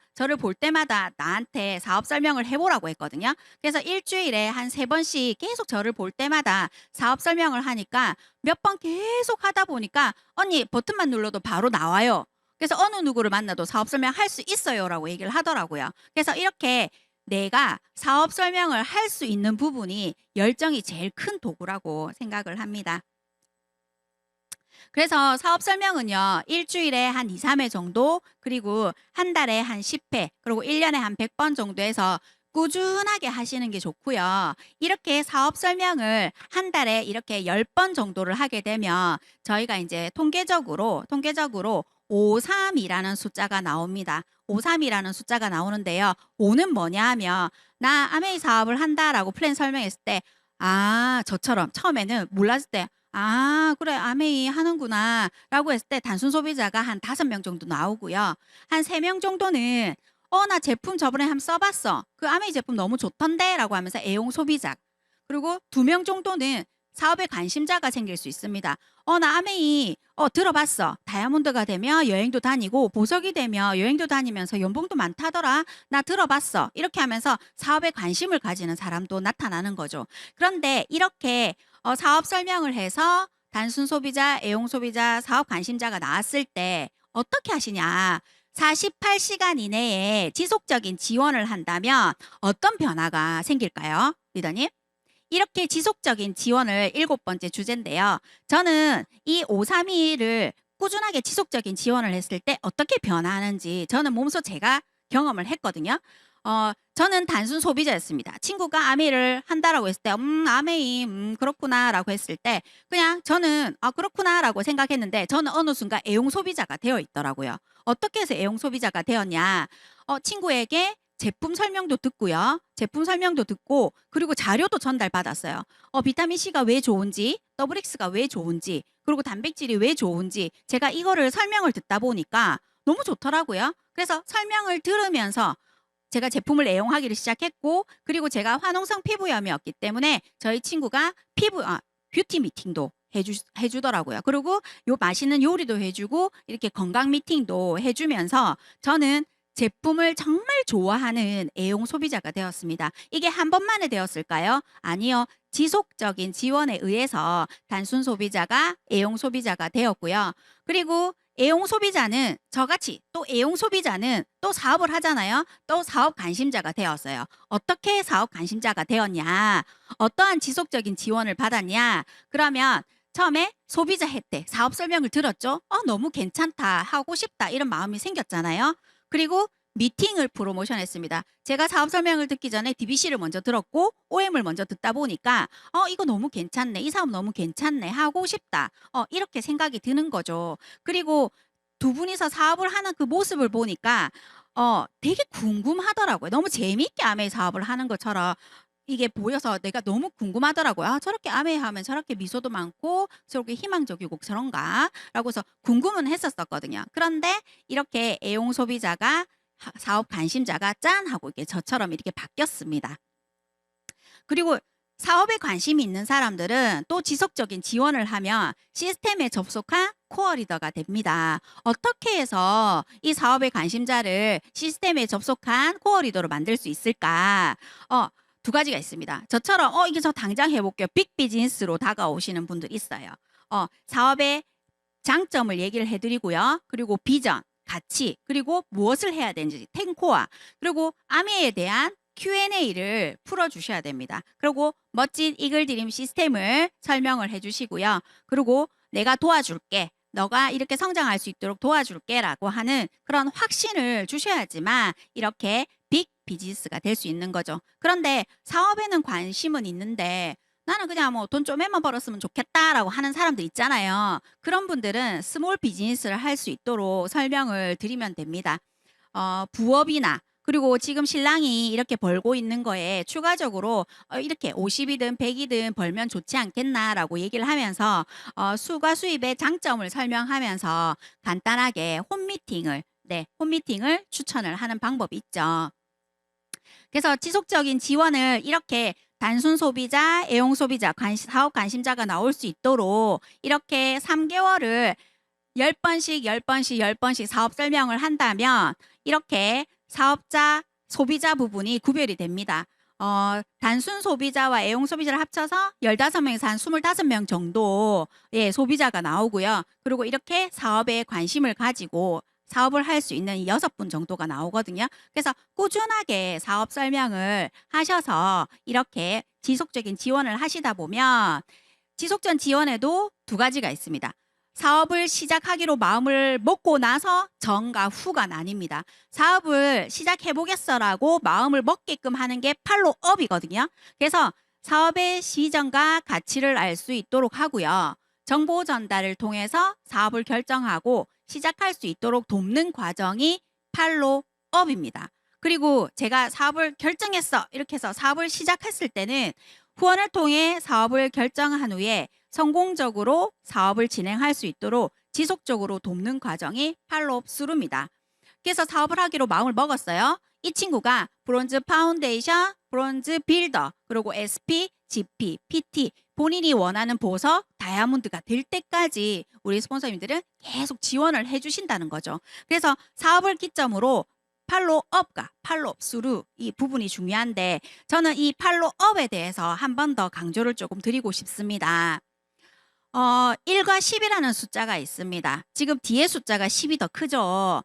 나한테 사업 설명을 해보라고 했거든요. 그래서 일주일에 한 3번씩 계속 저를 볼 때마다 사업 설명을 하니까 몇 번 계속 하다 보니까 언니 버튼만 눌러도 바로 나와요. 그래서 어느 누구를 만나도 사업 설명할 수 있어요라고 얘기를 하더라고요. 그래서 이렇게 내가 사업 설명을 할 수 있는 부분이 열정이 제일 큰 도구라고 생각을 합니다. 그래서 사업 설명은요, 일주일에 한 2, 3회 정도, 그리고 한 달에 한 10회, 그리고 1년에 한 100번 정도 해서 꾸준하게 하시는 게 좋고요. 이렇게 사업 설명을 한 달에 이렇게 10번 정도를 하게 되면 저희가 이제 통계적으로 53이라는 숫자가 나옵니다. 53이라는 숫자가 나오는데요. 5는 뭐냐 하면 나 아메이 사업을 한다라고 플랜 설명했을 때 아, 저처럼 처음에는 몰랐을 때, 아, 그래, 아메이 하는구나. 라고 했을 때 단순 소비자가 한 5명 정도 나오고요. 한 3명 정도는, 나 제품 저번에 한번 써봤어. 그 아메이 제품 너무 좋던데? 라고 하면서 애용 소비자. 그리고 2명 정도는 사업에 관심자가 생길 수 있습니다. 나 아메이, 들어봤어. 다이아몬드가 되면 여행도 다니고, 보석이 되면 여행도 다니면서 연봉도 많다더라. 나 들어봤어. 이렇게 하면서 사업에 관심을 가지는 사람도 나타나는 거죠. 그런데 이렇게 사업 설명을 해서 단순 소비자, 애용 소비자, 사업 관심자가 나왔을 때 어떻게 하시냐? 48시간 이내에 지속적인 지원을 한다면 어떤 변화가 생길까요? 리더님? 이렇게 지속적인 지원을 7번째 주제인데요. 저는 이 532를 꾸준하게 지속적인 지원을 했을 때 어떻게 변화하는지 저는 몸소 제가 경험을 했거든요. 저는 단순 소비자였습니다. 친구가 아메이를 한다라고 했을 때, 아메이, 그렇구나라고 했을 때, 그냥 저는, 그렇구나라고 생각했는데, 저는 어느 순간 애용 소비자가 되어 있더라고요. 어떻게 해서 애용 소비자가 되었냐? 친구에게 제품 설명도 듣고요. 제품 설명도 듣고, 그리고 자료도 전달받았어요. 비타민C가 왜 좋은지, 더블X가 왜 좋은지, 그리고 단백질이 왜 좋은지, 제가 이거를 설명을 듣다 보니까 너무 좋더라고요. 그래서 설명을 들으면서 제가 제품을 애용하기를 시작했고, 그리고 제가 화농성 피부염이었기 때문에 저희 친구가 뷰티 미팅도 해주더라고요. 그리고 요 맛있는 요리도 해주고 이렇게 건강 미팅도 해주면서 저는 제품을 정말 좋아하는 애용 소비자가 되었습니다. 이게 한 번만에 되었을까요? 아니요. 지속적인 지원에 의해서 단순 소비자가 애용 소비자가 되었고요. 그리고 애용 소비자는 저같이 또 애용 소비자는 또 사업을 하잖아요. 또 사업 관심자가 되었어요. 어떻게 사업 관심자가 되었냐? 어떠한 지속적인 지원을 받았냐? 그러면 처음에 소비자 혜택, 사업 설명을 들었죠? 너무 괜찮다, 하고 싶다 이런 마음이 생겼잖아요. 그리고 미팅을 프로모션했습니다. 제가 사업 설명을 듣기 전에 DBC를 먼저 들었고 OM을 먼저 듣다 보니까 이거 너무 괜찮네, 이 사업 너무 괜찮네, 하고 싶다, 이렇게 생각이 드는 거죠. 그리고 두 분이서 사업을 하는 그 모습을 보니까 되게 궁금하더라고요. 너무 재미있게 아메이 사업을 하는 것처럼 이게 보여서 내가 너무 궁금하더라고요. 저렇게 아메이 하면 저렇게 미소도 많고 저렇게 희망적이고 저런가? 라고 해서 궁금은 했었거든요. 그런데 이렇게 애용 소비자가 사업 관심자가 짠 하고 이렇게 저처럼 이렇게 바뀌었습니다. 그리고 사업에 관심이 있는 사람들은 또 지속적인 지원을 하면 시스템에 접속한 코어 리더가 됩니다. 어떻게 해서 이 사업의 관심자를 시스템에 접속한 코어 리더로 만들 수 있을까? 2가지가 있습니다. 저처럼 이게 저 당장 해볼게요. 빅 비즈니스로 다가오시는 분들 있어요. 사업의 장점을 얘기를 해드리고요. 그리고 비전, 가치, 그리고 무엇을 해야 되는지, 탱코아, 그리고 아메에 대한 Q&A를 풀어주셔야 됩니다. 그리고 멋진 이글 드림 시스템을 설명을 해주시고요. 그리고 내가 도와줄게, 너가 이렇게 성장할 수 있도록 도와줄게 라고 하는 그런 확신을 주셔야지만 이렇게 빅 비즈니스가 될 수 있는 거죠. 그런데 사업에는 관심은 있는데 나는 그냥 뭐 돈 좀에만 벌었으면 좋겠다라고 하는 사람들 있잖아요. 그런 분들은 스몰 비즈니스를 할 수 있도록 설명을 드리면 됩니다. 부업이나 그리고 지금 신랑이 이렇게 벌고 있는 거에 추가적으로 이렇게 50이든 100이든 벌면 좋지 않겠나라고 얘기를 하면서 수과 수입의 장점을 설명하면서 간단하게 홈미팅을 추천을 하는 방법이 있죠. 그래서 지속적인 지원을 이렇게 단순 소비자, 애용 소비자, 사업 관심자가 나올 수 있도록 이렇게 3개월을 10번씩 사업 설명을 한다면 이렇게 사업자, 소비자 부분이 구별이 됩니다. 단순 소비자와 애용 소비자를 합쳐서 15명에서 한 25명 정도의 소비자가 나오고요. 그리고 이렇게 사업에 관심을 가지고 사업을 할 수 있는 6분 정도가 나오거든요. 그래서 꾸준하게 사업 설명을 하셔서 이렇게 지속적인 지원을 하시다 보면 지속적 지원에도 2가지가 있습니다. 사업을 시작하기로 마음을 먹고 나서 전과 후가 나뉩니다. 사업을 시작해보겠어라고 마음을 먹게끔 하는 게 팔로업이거든요. 그래서 사업의 시정과 가치를 알 수 있도록 하고요. 정보 전달을 통해서 사업을 결정하고 시작할 수 있도록 돕는 과정이 팔로업입니다. 그리고 제가 사업을 결정했어 이렇게 해서 사업을 시작했을 때는 후원을 통해 사업을 결정한 후에 성공적으로 사업을 진행할 수 있도록 지속적으로 돕는 과정이 팔로업 스루입니다. 그래서 사업을 하기로 마음을 먹었어요. 이 친구가 브론즈 파운데이션, 브론즈 빌더, 그리고 SP, GP, PT 본인이 원하는 보석, 다이아몬드가 될 때까지 우리 스폰서님들은 계속 지원을 해주신다는 거죠. 그래서 사업을 기점으로 팔로업과 팔로업 스루 이 부분이 중요한데 저는 이 팔로업에 대해서 한 번 더 강조를 조금 드리고 싶습니다. 1과 10이라는 숫자가 있습니다. 지금 뒤에 숫자가 10이 더 크죠.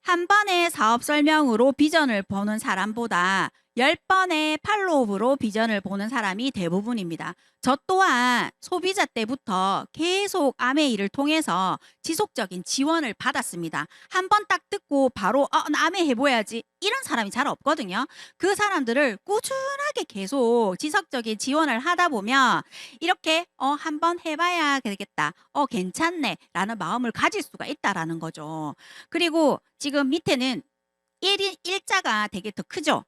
한 번의 사업 설명으로 비전을 보는 사람보다 10번의 팔로업으로 비전을 보는 사람이 대부분입니다. 저 또한 소비자 때부터 계속 아메이를 통해서 지속적인 지원을 받았습니다. 한 번 딱 듣고 바로 나 아메이 해봐야지 이런 사람이 잘 없거든요. 그 사람들을 꾸준하게 계속 지속적인 지원을 하다 보면 이렇게 한번 해봐야 되겠다. 괜찮네 라는 마음을 가질 수가 있다라는 거죠. 그리고 지금 밑에는 1인 1자가 되게 더 크죠.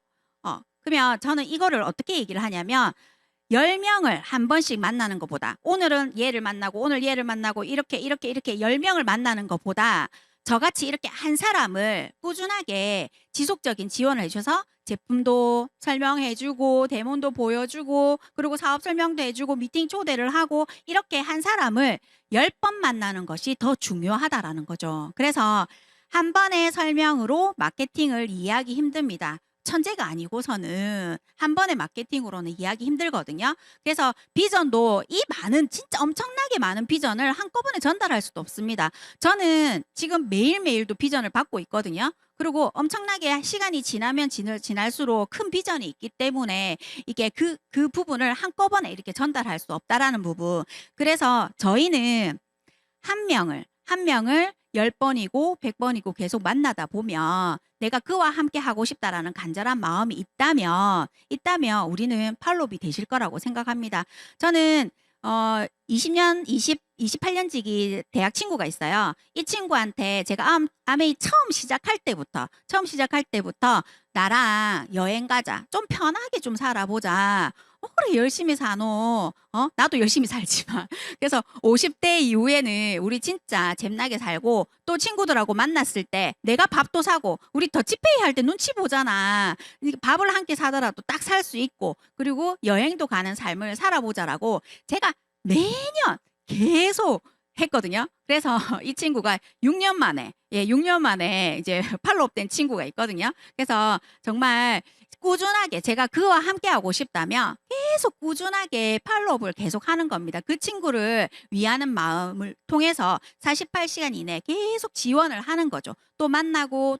그러면 저는 이거를 어떻게 얘기를 하냐면 10명을 한 번씩 만나는 것보다 오늘은 얘를 만나고 오늘 얘를 만나고 이렇게 10명을 만나는 것보다 저같이 이렇게 한 사람을 꾸준하게 지속적인 지원을 해줘서 제품도 설명해주고 데모도 보여주고 그리고 사업 설명도 해주고 미팅 초대를 하고 이렇게 한 사람을 10번 만나는 것이 더 중요하다라는 거죠. 그래서 한 번의 설명으로 마케팅을 이해하기 힘듭니다. 천재가 아니고서는 한 번의 마케팅으로는 이해하기 힘들거든요. 그래서 비전도 이 많은 진짜 엄청나게 많은 비전을 한꺼번에 전달할 수도 없습니다. 저는 지금 매일매일도 비전을 받고 있거든요. 그리고 엄청나게 시간이 지나면 지날수록 큰 비전이 있기 때문에 이게 그 부분을 한꺼번에 이렇게 전달할 수 없다라는 부분. 그래서 저희는 한 명을 10번이고 100번이고 계속 만나다 보면 내가 그와 함께 하고 싶다라는 간절한 마음이 있다면 우리는 팔로업이 되실 거라고 생각합니다. 저는 28년지기 대학 친구가 있어요. 이 친구한테 제가 아메이 처음 시작할 때부터 나랑 여행 가자. 좀 편하게 좀 살아보자. 그래 열심히 사노. 나도 열심히 살지만. 그래서 50대 이후에는 우리 진짜 잼나게 살고 또 친구들하고 만났을 때 내가 밥도 사고 우리 더치페이 할 때 눈치 보잖아. 밥을 한 끼 사더라도 딱 살 수 있고 그리고 여행도 가는 삶을 살아보자라고 제가 매년 계속 했거든요. 그래서 이 친구가 6년 만에 이제 팔로업된 친구가 있거든요. 그래서 정말 꾸준하게 제가 그와 함께 하고 싶다면 계속 꾸준하게 팔로업을 계속 하는 겁니다. 그 친구를 위하는 마음을 통해서 48시간 이내에 계속 지원을 하는 거죠. 또 만나고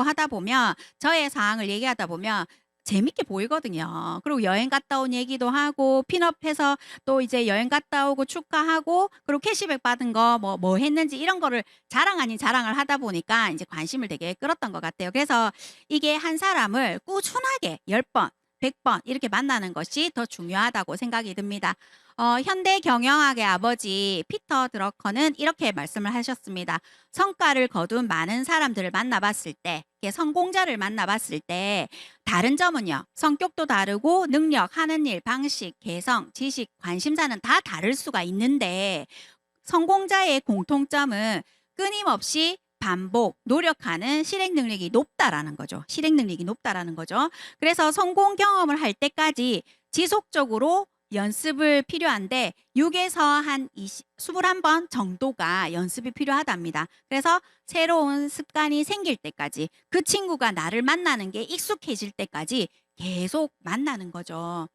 하다 보면 저의 사항을 얘기하다 보면 재밌게 보이거든요. 그리고 여행 갔다 온 얘기도 하고 핀업해서 또 이제 여행 갔다 오고 축하하고 그리고 캐시백 받은 거 뭐 했는지 이런 거를 자랑 아닌 자랑을 하다 보니까 이제 관심을 되게 끌었던 것 같아요. 그래서 이게 한 사람을 꾸준하게 10번, 100번 이렇게 만나는 것이 더 중요하다고 생각이 듭니다. 현대 경영학의 아버지 피터 드러커는 이렇게 말씀을 하셨습니다. 성과를 거둔 많은 사람들을 만나봤을 때, 성공자를 만나봤을 때 다른 점은요. 성격도 다르고 능력, 하는 일, 방식, 개성, 지식, 관심사는 다 다를 수가 있는데 성공자의 공통점은 끊임없이 반복, 노력하는 실행 능력이 높다라는 거죠. 그래서 성공 경험을 할 때까지 지속적으로 연습을 필요한데 6에서 한 21번 정도가 연습이 필요하답니다. 그래서 새로운 습관이 생길 때까지 그 친구가 나를 만나는 게 익숙해질 때까지 계속 만나는 거죠.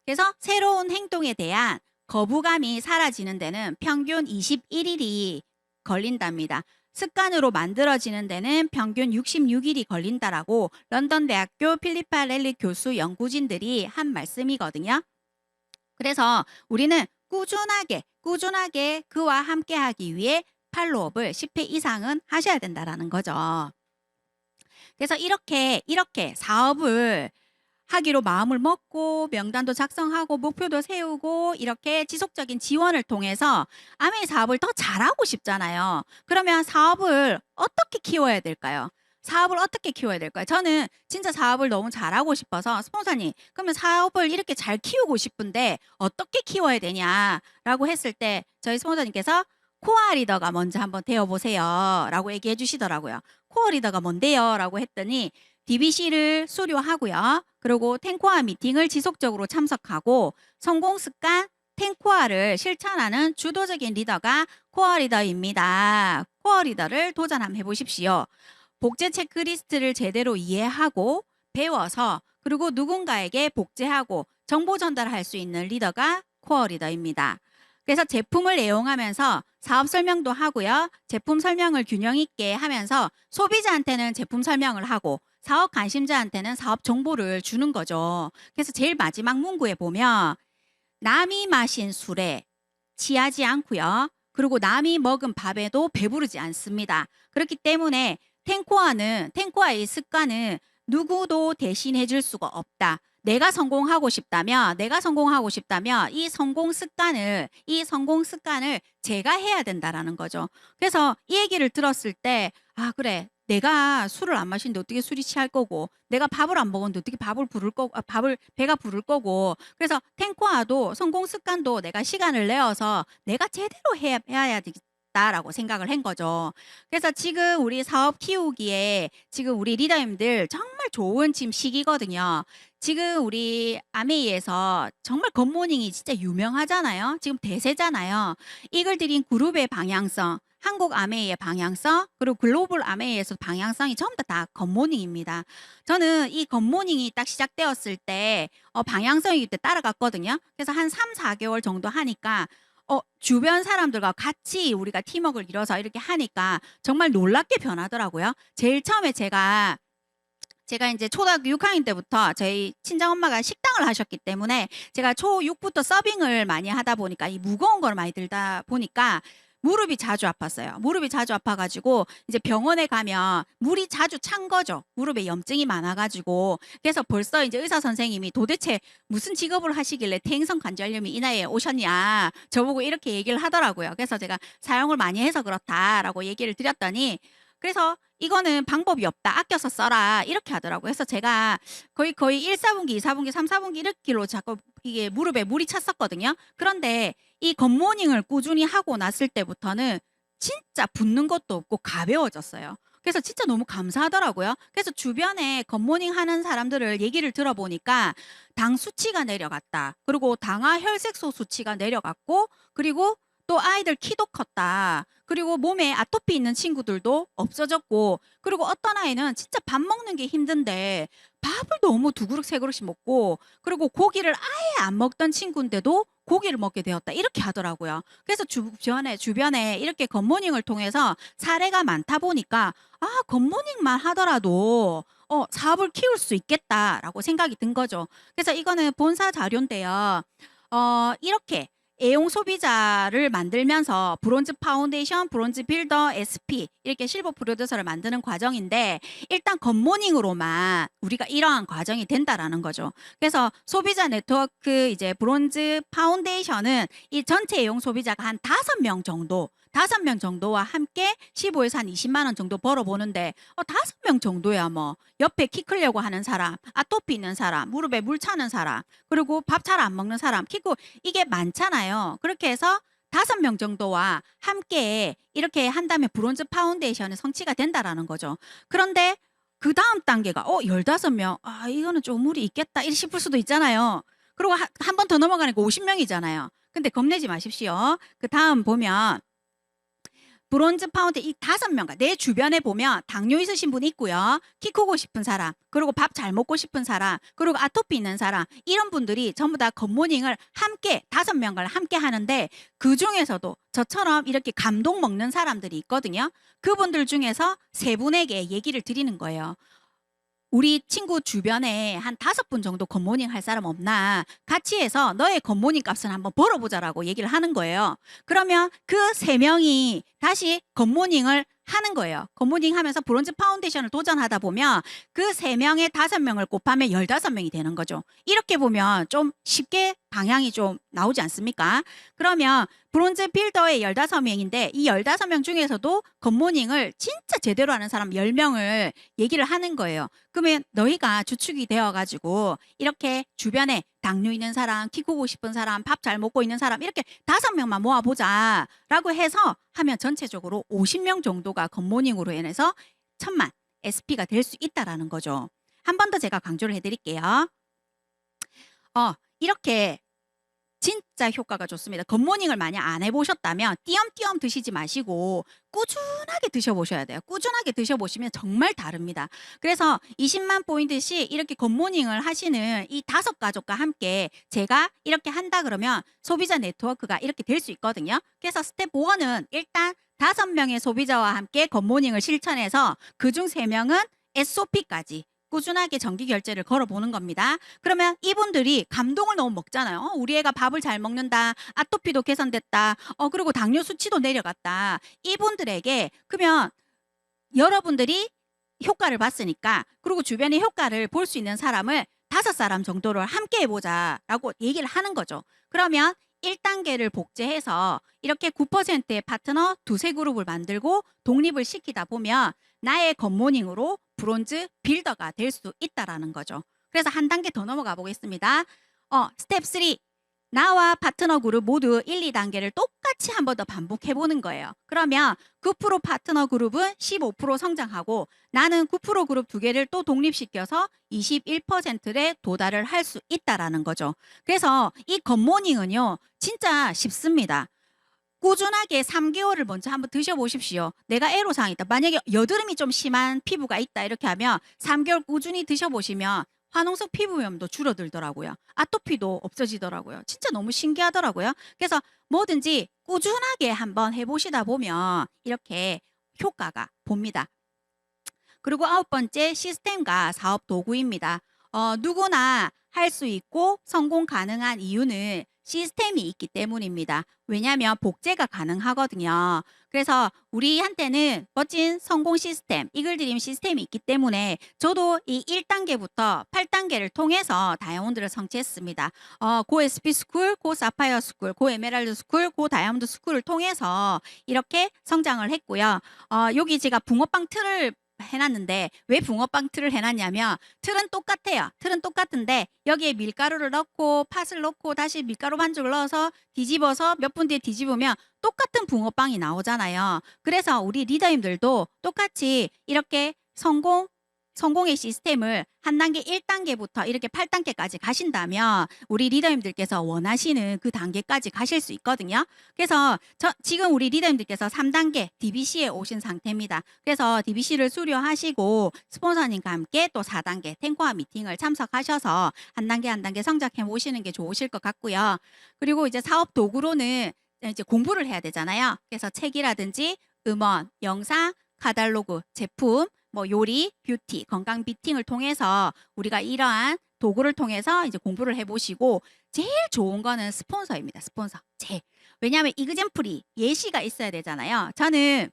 그래서 새로운 행동에 대한 거부감이 사라지는 데는 평균 21일이 걸린답니다. 습관으로 만들어지는 데는 평균 66일이 걸린다라고 런던 대학교 필리파 렐리 교수 연구진들이 한 말씀이거든요. 그래서 우리는 꾸준하게 그와 함께 하기 위해 팔로업을 10회 이상은 하셔야 된다라는 거죠. 그래서 이렇게 사업을 하기로 마음을 먹고 명단도 작성하고 목표도 세우고 이렇게 지속적인 지원을 통해서 아메이 사업을 더 잘하고 싶잖아요. 그러면 사업을 어떻게 키워야 될까요? 사업을 어떻게 키워야 될까요? 저는 진짜 사업을 너무 잘하고 싶어서 스폰서님, 그러면 사업을 이렇게 잘 키우고 싶은데 어떻게 키워야 되냐라고 했을 때 저희 스폰서님께서 코어 리더가 먼저 한번 되어보세요 라고 얘기해 주시더라고요. 코어 리더가 뭔데요? 라고 했더니 DBC를 수료하고요. 그리고 텐코아 미팅을 지속적으로 참석하고 성공 습관 텐코아를 실천하는 주도적인 리더가 코어 리더입니다. 코어 리더를 도전 한번 해보십시오. 복제 체크리스트를 제대로 이해하고 배워서 그리고 누군가에게 복제하고 정보 전달할 수 있는 리더가 코어 리더입니다. 그래서 제품을 애용하면서 사업 설명도 하고요. 제품 설명을 균형 있게 하면서 소비자한테는 제품 설명을 하고 사업 관심자한테는 사업 정보를 주는 거죠. 그래서 제일 마지막 문구에 보면 남이 마신 술에 취하지 않고요. 그리고 남이 먹은 밥에도 배부르지 않습니다. 그렇기 때문에 텐코아의 습관은 누구도 대신해 줄 수가 없다. 내가 성공하고 싶다면 이 성공 습관을 제가 해야 된다라는 거죠. 그래서 이 얘기를 들었을 때 아 그래. 내가 술을 안 마시는데 어떻게 술이 취할 거고 내가 밥을 안 먹었는데 어떻게 배가 부를 거고 그래서 텐코아도 성공 습관도 내가 시간을 내어서 내가 제대로 해야 되겠다라고 생각을 한 거죠. 그래서 지금 우리 사업 키우기에 지금 우리 리더님들 정말 좋은 지금 시기거든요. 지금 우리 아메이에서 정말 굿모닝이 진짜 유명하잖아요. 지금 대세잖아요. 이글드린 그룹의 방향성, 한국 아메이의 방향성, 그리고 글로벌 아메이에서 방향성이 전부 다 굿모닝입니다. 저는 이 굿모닝이 딱 시작되었을 때 방향성이 그때 따라갔거든요. 그래서 한 3, 4개월 정도 하니까 주변 사람들과 같이 우리가 팀워크를 이뤄서 이렇게 하니까 정말 놀랍게 변하더라고요. 제일 처음에 제가 이제 초등학교 6학년 때부터 저희 친정엄마가 식당을 하셨기 때문에 제가 초6부터 서빙을 많이 하다 보니까 이 무거운 걸 많이 들다 보니까 무릎이 자주 아팠어요. 무릎이 자주 아파가지고 이제 병원에 가면 물이 자주 찬 거죠. 무릎에 염증이 많아가지고 그래서 벌써 이제 의사 선생님이 도대체 무슨 직업을 하시길래 퇴행성 관절염이 이 나이에 오셨냐 저보고 이렇게 얘기를 하더라고요. 그래서 제가 사용을 많이 해서 그렇다라고 얘기를 드렸더니 그래서 이거는 방법이 없다. 아껴서 써라. 이렇게 하더라고요. 그래서 제가 거의 1, 4분기, 2, 4분기, 3, 4분기 이렇게로 자꾸 이게 무릎에 물이 찼었거든요. 그런데 이 굿모닝을 꾸준히 하고 났을 때부터는 진짜 붓는 것도 없고 가벼워졌어요. 그래서 진짜 너무 감사하더라고요. 그래서 주변에 굿모닝 하는 사람들을 얘기를 들어보니까 당 수치가 내려갔다. 그리고 당화 혈색소 수치가 내려갔고 그리고 또 아이들 키도 컸다. 그리고 몸에 아토피 있는 친구들도 없어졌고 그리고 어떤 아이는 진짜 밥 먹는 게 힘든데 밥을 너무 2그릇 3그릇씩 먹고 그리고 고기를 아예 안 먹던 친구인데도 고기를 먹게 되었다. 이렇게 하더라고요. 그래서 주변에 이렇게 굿모닝을 통해서 사례가 많다 보니까 아 굿모닝만 하더라도 사업을 키울 수 있겠다라고 생각이 든 거죠. 그래서 이거는 본사 자료인데요. 이렇게 애용 소비자를 만들면서 브론즈 파운데이션, 브론즈 빌더, SP 이렇게 실버 프로듀서를 만드는 과정인데 일단 굿모닝으로만 우리가 이러한 과정이 된다라는 거죠. 그래서 소비자 네트워크 이제 브론즈 파운데이션은 이 전체 애용 소비자가 한 5명 정도와 함께 15에서 한 20만 원 정도 벌어보는데 5명 정도야 뭐 옆에 키 크려고 하는 사람, 아토피 있는 사람, 무릎에 물 차는 사람, 그리고 밥 잘 안 먹는 사람, 키고 이게 많잖아요. 그렇게 해서 5명 정도와 함께 이렇게 한다면 브론즈 파운데이션은 성취가 된다라는 거죠. 그런데 그 다음 단계가 15명, 아 이거는 좀 무리 있겠다 이렇게 싶을 수도 있잖아요. 그리고 한 번 더 넘어가니까 50명이잖아요. 근데 겁내지 마십시오. 그 다음 보면 브론즈 파운드 이 5명과 내 주변에 보면 당뇨 있으신 분 있고요. 키 크고 싶은 사람, 그리고 밥 잘 먹고 싶은 사람, 그리고 아토피 있는 사람 이런 분들이 전부 다 굿모닝을 함께 5명과 함께 하는데 그 중에서도 저처럼 이렇게 감동 먹는 사람들이 있거든요. 그분들 중에서 3분에게 얘기를 드리는 거예요. 우리 친구 주변에 한 5분 정도 굿모닝 할 사람 없나? 같이 해서 너의 굿모닝 값을 한번 벌어보자라고 얘기를 하는 거예요. 그러면 그 3명이 다시 굿모닝을 하는 거예요. 굿모닝 하면서 브론즈 파운데이션을 도전하다 보면 그 3명에 5명을 곱하면 15명이 되는 거죠. 이렇게 보면 좀 쉽게 방향이 좀 나오지 않습니까? 그러면 브론즈 빌더의 15명인데 이 15명 중에서도 굿모닝을 진짜 제대로 하는 사람 10명을 얘기를 하는 거예요. 그러면 너희가 주축이 되어가지고 이렇게 주변에 당뇨 있는 사람, 키 크고 싶은 사람, 밥 잘 먹고 있는 사람 이렇게 5명만 모아보자 라고 해서 하면 전체적으로 50명 정도가 굿모닝으로 인해서 1000만 SP가 될 수 있다라는 거죠. 한 번 더 제가 강조를 해드릴게요. 이렇게 진짜 효과가 좋습니다. 굿모닝을 만약 안 해보셨다면 띄엄띄엄 드시지 마시고 꾸준하게 드셔보셔야 돼요. 꾸준하게 드셔보시면 정말 다릅니다. 그래서 20만 포인트씩 이렇게 굿모닝을 하시는 이 5가족과 함께 제가 이렇게 한다 그러면 소비자 네트워크가 이렇게 될 수 있거든요. 그래서 스텝 1은 일단 5명의 소비자와 함께 굿모닝을 실천해서 그중 3명은 SOP까지 꾸준하게 정기 결제를 걸어보는 겁니다. 그러면 이분들이 감동을 너무 먹잖아요. 우리 애가 밥을 잘 먹는다. 아토피도 개선됐다. 그리고 당뇨 수치도 내려갔다. 이분들에게 그러면 여러분들이 효과를 봤으니까 그리고 주변에 효과를 볼 수 있는 사람을 5사람 정도를 함께 해보자라고 얘기를 하는 거죠. 그러면 1단계를 복제해서 이렇게 9%의 파트너 2-3그룹을 만들고 독립을 시키다 보면 나의 굿모닝으로 브론즈 빌더가 될 수 있다라는 거죠. 그래서 한 단계 더 넘어가 보겠습니다. 스텝 3. 나와 파트너 그룹 모두 1, 2단계를 똑같이 한 번 더 반복해 보는 거예요. 그러면 9% 파트너 그룹은 15% 성장하고 나는 9% 그룹 2개를 또 독립시켜서 21%에 도달을 할 수 있다라는 거죠. 그래서 이 굿모닝은요, 진짜 쉽습니다. 꾸준하게 3개월을 먼저 한번 드셔보십시오. 내가 애로사항이 있다. 만약에 여드름이 좀 심한 피부가 있다 이렇게 하면 3개월 꾸준히 드셔보시면 화농성 피부염도 줄어들더라고요. 아토피도 없어지더라고요. 진짜 너무 신기하더라고요. 그래서 뭐든지 꾸준하게 한번 해보시다 보면 이렇게 효과가 봅니다. 그리고 9번째 시스템과 사업 도구입니다. 누구나 할 수 있고 성공 가능한 이유는 시스템이 있기 때문입니다. 왜냐하면 복제가 가능하거든요. 그래서 우리한테는 멋진 성공 시스템, 이글드림 시스템이 있기 때문에 저도 이 1단계부터 8단계를 통해서 다이아몬드를 성취했습니다. 고 SP 스쿨, 고 사파이어 스쿨, 고 에메랄드 스쿨, 고 다이아몬드 스쿨을 통해서 이렇게 성장을 했고요. 여기 제가 붕어빵 틀을 해놨는데 왜 붕어빵 틀을 해놨냐면 틀은 똑같아요. 틀은 똑같은데 여기에 밀가루를 넣고 팥을 넣고 다시 밀가루 반죽을 넣어서 뒤집어서 몇 분 뒤에 뒤집으면 똑같은 붕어빵이 나오잖아요. 그래서 우리 리더님들도 똑같이 이렇게 성공의 시스템을 한 단계 1단계부터 이렇게 8단계까지 가신다면 우리 리더님들께서 원하시는 그 단계까지 가실 수 있거든요. 그래서 지금 우리 리더님들께서 3단계 DBC에 오신 상태입니다. 그래서 DBC를 수료하시고 스폰서님과 함께 또 4단계 탱코와 미팅을 참석하셔서 한 단계 한 단계 성장해 보시는 게 좋으실 것 같고요. 그리고 이제 사업 도구로는 이제 공부를 해야 되잖아요. 그래서 책이라든지 음원, 영상, 카탈로그, 제품, 요리, 뷰티, 건강 비팅을 통해서 우리가 이러한 도구를 통해서 이제 공부를 해보시고 제일 좋은 거는 스폰서입니다. 스폰서. 왜냐하면 이그젠플이 예시가 있어야 되잖아요. 저는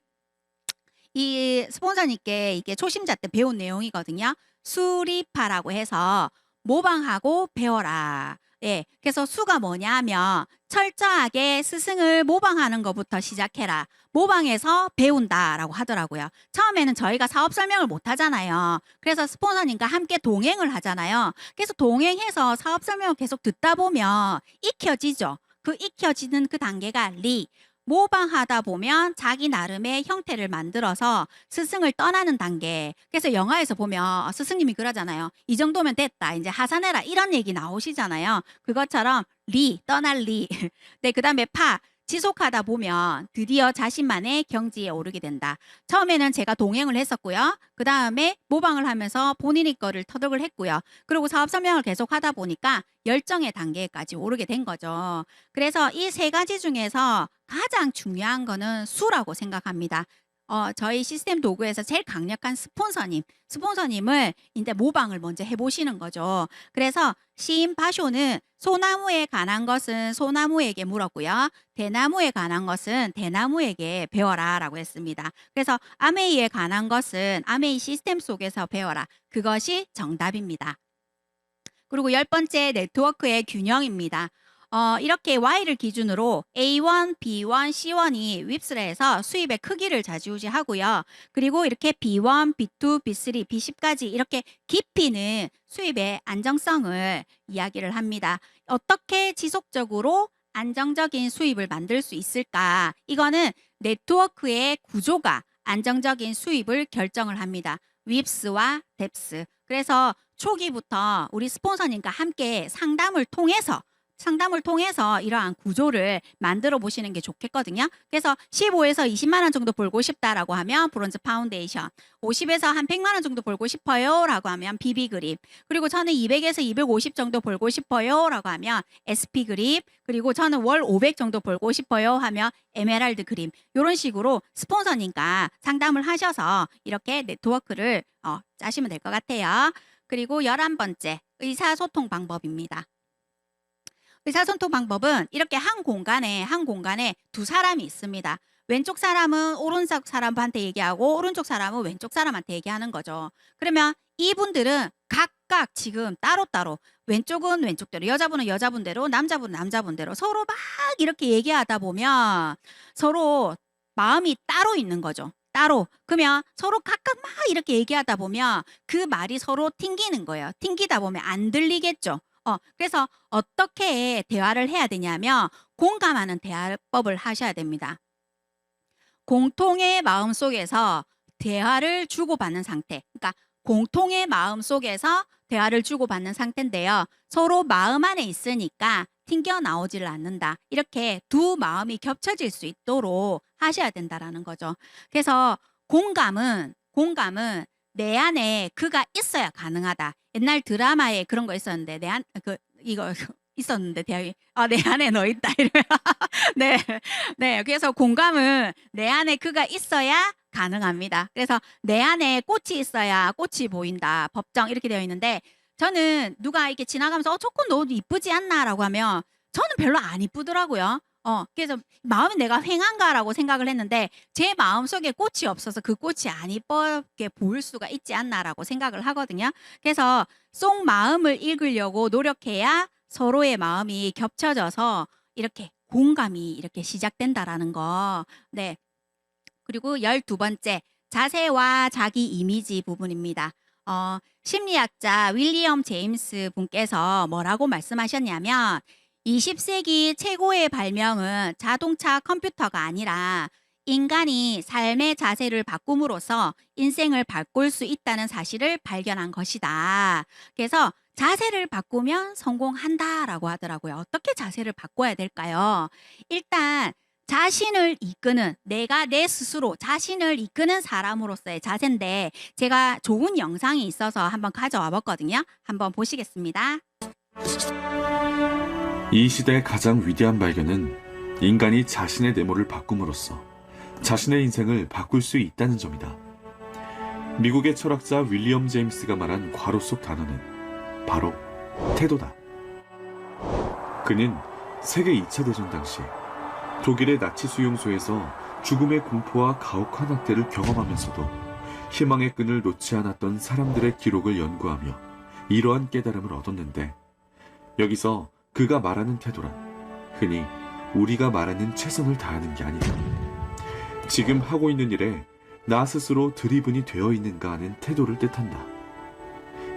이 스폰서님께 이게 초심자 때 배운 내용이거든요. 수리파라고 해서 모방하고 배워라. 예, 그래서 수가 뭐냐 하면 철저하게 스승을 모방하는 것부터 시작해라. 모방해서 배운다라고 하더라고요. 처음에는 저희가 사업 설명을 못 하잖아요. 그래서 스폰서님과 함께 동행을 하잖아요. 그래서 동행해서 사업 설명을 계속 듣다 보면 익혀지죠. 그 익혀지는 그 단계가 모방하다 보면 자기 나름의 형태를 만들어서 스승을 떠나는 단계. 그래서 영화에서 보면 스승님이 그러잖아요. 이 정도면 됐다. 이제 하산해라. 이런 얘기 나오시잖아요. 그것처럼 떠날 네, 그 다음에 지속하다 보면 드디어 자신만의 경지에 오르게 된다. 처음에는 제가 동행을 했었고요. 그 다음에 모방을 하면서 본인의 거를 터득을 했고요. 그리고 사업 설명을 계속 하다 보니까 열정의 단계까지 오르게 된 거죠. 그래서 이 3가지 중에서 가장 중요한 거는 수라고 생각합니다. 저희 시스템 도구에서 제일 강력한 스폰서님을 이제 모방을 먼저 해보시는 거죠. 그래서 시인 바쇼는 소나무에 관한 것은 소나무에게 물었고요. 대나무에 관한 것은 대나무에게 배워라라고 했습니다. 그래서 아메이에 관한 것은 아메이 시스템 속에서 배워라. 그것이 정답입니다. 그리고 10번째 네트워크의 균형입니다. 이렇게 Y를 기준으로 A1, B1, C1이 윕스를 해서 수입의 크기를 좌지우지하고요. 그리고 이렇게 B1, B2, B3, B10까지 이렇게 깊이는 수입의 안정성을 이야기를 합니다. 어떻게 지속적으로 안정적인 수입을 만들 수 있을까? 이거는 네트워크의 구조가 안정적인 수입을 결정을 합니다. 윕스와 뎁스. 그래서 초기부터 우리 스폰서님과 함께 상담을 통해서 이러한 구조를 만들어 보시는 게 좋겠거든요. 그래서 15에서 20만 원 정도 벌고 싶다라고 하면 브론즈 파운데이션, 50에서 한 100만 원 정도 벌고 싶어요라고 하면 BB 그립, 그리고 저는 200에서 250 정도 벌고 싶어요라고 하면 SP 그립, 그리고 저는 월 500 정도 벌고 싶어요 하면 에메랄드 그립. 이런 식으로 스폰서님과 상담을 하셔서 이렇게 네트워크를 짜시면 될 것 같아요. 그리고 11번째 의사소통 방법입니다. 의사소통 방법은 이렇게 한 공간에 두 사람이 있습니다. 왼쪽 사람은 오른쪽 사람한테 얘기하고 오른쪽 사람은 왼쪽 사람한테 얘기하는 거죠. 그러면 이분들은 각각 지금 따로따로 왼쪽은 왼쪽대로, 여자분은 여자분대로, 남자분은 남자분대로 서로 막 이렇게 얘기하다 보면 서로 마음이 따로 있는 거죠. 따로. 그러면 서로 각각 막 이렇게 얘기하다 보면 그 말이 서로 튕기는 거예요. 튕기다 보면 안 들리겠죠. 그래서 어떻게 대화를 해야 되냐면 공감하는 대화법을 하셔야 됩니다. 공통의 마음 속에서 대화를 주고받는 상태. 그러니까 공통의 마음 속에서 대화를 주고받는 상태인데요. 서로 마음 안에 있으니까 튕겨 나오지를 않는다. 이렇게 두 마음이 겹쳐질 수 있도록 하셔야 된다라는 거죠. 그래서 공감은 내 안에 그가 있어야 가능하다. 옛날 드라마에 그런 거 있었는데 이거 있었는데 대학이 내 안에 너 있다 이러면 네. 그래서 공감은 내 안에 그가 있어야 가능합니다. 그래서 내 안에 꽃이 있어야 꽃이 보인다. 법정 이렇게 되어 있는데 저는 누가 이렇게 지나가면서 저 꽃 너무 이쁘지 않나라고 하면 저는 별로 안 이쁘더라고요. 그래서 마음이 내가 휑한가라고 생각을 했는데 제 마음속에 꽃이 없어서 그 꽃이 안 이쁘게 보일 수가 있지 않나라고 생각을 하거든요. 그래서 속 마음을 읽으려고 노력해야 서로의 마음이 겹쳐져서 이렇게 공감이 이렇게 시작된다라는 거. 네. 그리고 12번째 자세와 자기 이미지 부분입니다. 심리학자 윌리엄 제임스 분께서 뭐라고 말씀하셨냐면 20세기 최고의 발명은 자동차 컴퓨터가 아니라 인간이 삶의 자세를 바꿈으로써 인생을 바꿀 수 있다는 사실을 발견한 것이다. 그래서 자세를 바꾸면 성공한다라고 하더라고요. 어떻게 자세를 바꿔야 될까요? 일단 자신을 이끄는, 내가 내 스스로 자신을 이끄는 사람으로서의 자세인데 제가 좋은 영상이 있어서 한번 가져와 봤거든요. 한번 보시겠습니다.
이 시대의 가장 위대한 발견은 인간이 자신의 내모를 바꿈으로써 자신의 인생을 바꿀 수 있다는 점이다. 미국의 철학자 윌리엄 제임스가 말한 괄호 속 단어는 바로 태도다. 그는 세계 2차 대전 당시 독일의 나치 수용소에서 죽음의 공포와 가혹한 학대를 경험하면서도 희망의 끈을 놓지 않았던 사람들의 기록을 연구하며 이러한 깨달음을 얻었는데 여기서 그가 말하는 태도란 흔히 우리가 말하는 최선을 다하는 게 아니다. 지금 하고 있는 일에 나 스스로 드리븐이 되어 있는가 하는 태도를 뜻한다.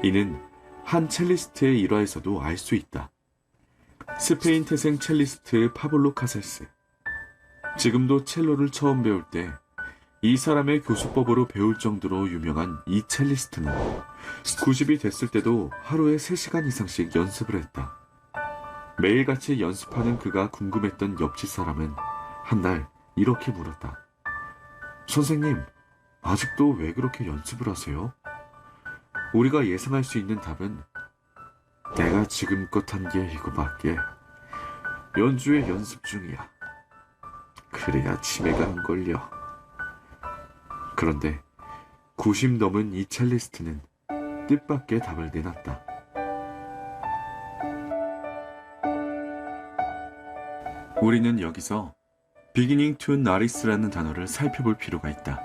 이는 한 첼리스트의 일화에서도 알 수 있다. 스페인 태생 첼리스트 파블로 카셀스. 지금도 첼로를 처음 배울 때 이 사람의 교수법으로 배울 정도로 유명한 이 첼리스트는 90이 됐을 때도 하루에 3시간 이상씩 연습을 했다. 매일같이 연습하는 그가 궁금했던 옆집 사람은 한날 이렇게 물었다. 선생님, 아직도 왜 그렇게 연습을 하세요? 우리가 예상할 수 있는 답은 내가 지금껏 한 게 이거밖에. 연주에 연습 중이야. 그래야 치매가 안 걸려. 그런데 90 넘은 이 첼리스트는 뜻밖의 답을 내놨다. 우리는 여기서 beginning to notice라는 단어를 살펴볼 필요가 있다.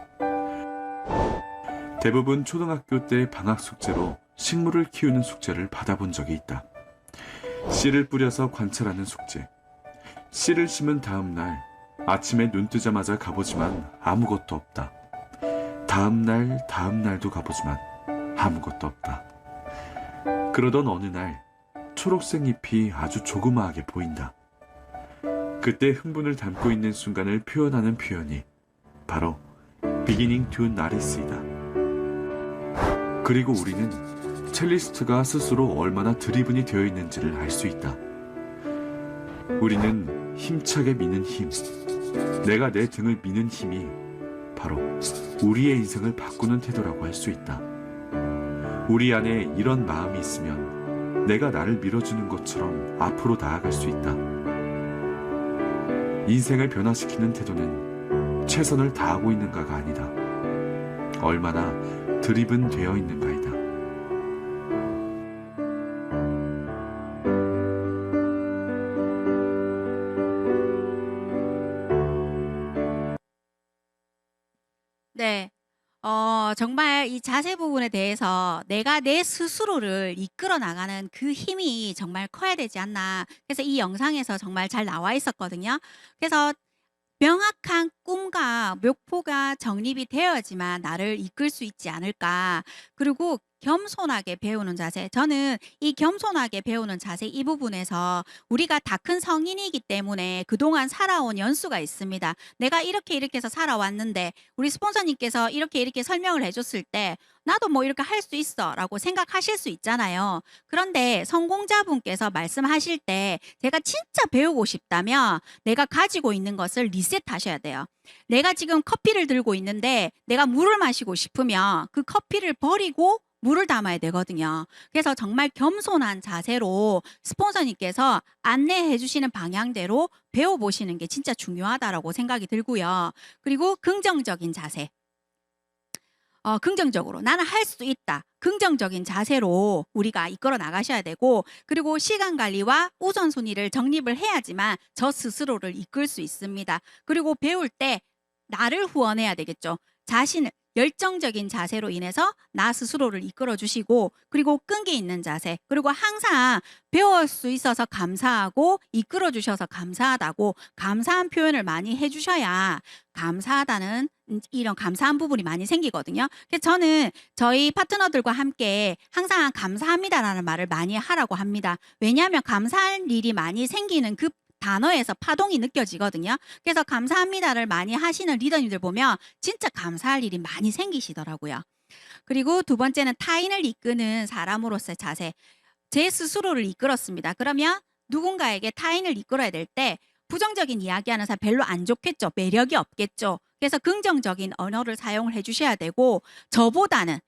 대부분 초등학교 때 방학 숙제로 식물을 키우는 숙제를 받아본 적이 있다. 씨를 뿌려서 관찰하는 숙제. 씨를 심은 다음 날 아침에 눈 뜨자마자 가보지만 아무것도 없다. 다음 날도 가보지만 아무것도 없다. 그러던 어느 날 초록색 잎이 아주 조그마하게 보인다. 그때 흥분을 담고 있는 순간을 표현하는 표현이 바로 beginning to notice이다. 그리고 우리는 첼리스트가 스스로 얼마나 드리븐이 되어 있는지를 알 수 있다. 우리는 힘차게 미는 힘, 내가 내 등을 미는 힘이 바로 우리의 인생을 바꾸는 태도라고 할 수 있다. 우리 안에 이런 마음이 있으면 내가 나를 밀어주는 것처럼 앞으로 나아갈 수 있다. 인생을 변화시키는 태도는 최선을 다하고 있는가가 아니다. 얼마나 드리븐 되어 있는가이다.
네. 정말 이 자세 부분에 대해서 내가 내 스스로를 이끌어 나가는 그 힘이 정말 커야 되지 않나. 그래서 이 영상에서 정말 잘 나와 있었거든요. 그래서 명확한 꿈과 목표가 정립이 되어야지만 나를 이끌 수 있지 않을까. 그리고 겸손하게 배우는 자세. 저는 이 겸손하게 배우는 자세 이 부분에서 우리가 다 큰 성인이기 때문에 그동안 살아온 연수가 있습니다. 내가 이렇게 해서 살아왔는데 우리 스폰서님께서 이렇게 설명을 해줬을 때 나도 뭐 이렇게 할 수 있어 라고 생각하실 수 있잖아요. 그런데 성공자분께서 말씀하실 때 제가 진짜 배우고 싶다면 내가 가지고 있는 것을 리셋하셔야 돼요. 내가 지금 커피를 들고 있는데 내가 물을 마시고 싶으면 그 커피를 버리고 물을 담아야 되거든요. 그래서 정말 겸손한 자세로 스폰서님께서 안내해 주시는 방향대로 배워보시는 게 진짜 중요하다라고 생각이 들고요. 그리고 긍정적인 자세. 긍정적으로 나는 할 수 있다. 긍정적인 자세로 우리가 이끌어 나가셔야 되고, 그리고 시간 관리와 우선순위를 정립을 해야지만 저 스스로를 이끌 수 있습니다. 그리고 배울 때 나를 후원해야 되겠죠. 자신을 열정적인 자세로 인해서 나 스스로를 이끌어 주시고, 그리고 끈기 있는 자세, 그리고 항상 배울 수 있어서 감사하고 이끌어 주셔서 감사하다고 감사한 표현을 많이 해주셔야 감사하다는 이런 감사한 부분이 많이 생기거든요. 그래서 저는 저희 파트너들과 함께 항상 감사합니다라는 말을 많이 하라고 합니다. 왜냐하면 감사할 일이 많이 생기는 그 단어에서 파동이 느껴지거든요. 그래서 감사합니다를 많이 하시는 리더님들 보면 진짜 감사할 일이 많이 생기시더라고요. 그리고 두 번째는 타인을 이끄는 사람으로서의 자세. 제 스스로를 이끌었습니다. 그러면 누군가에게 타인을 이끌어야 될 때 부정적인 이야기하는 사람 별로 안 좋겠죠. 매력이 없겠죠. 그래서 긍정적인 언어를 사용을 해주셔야 되고, 저보다는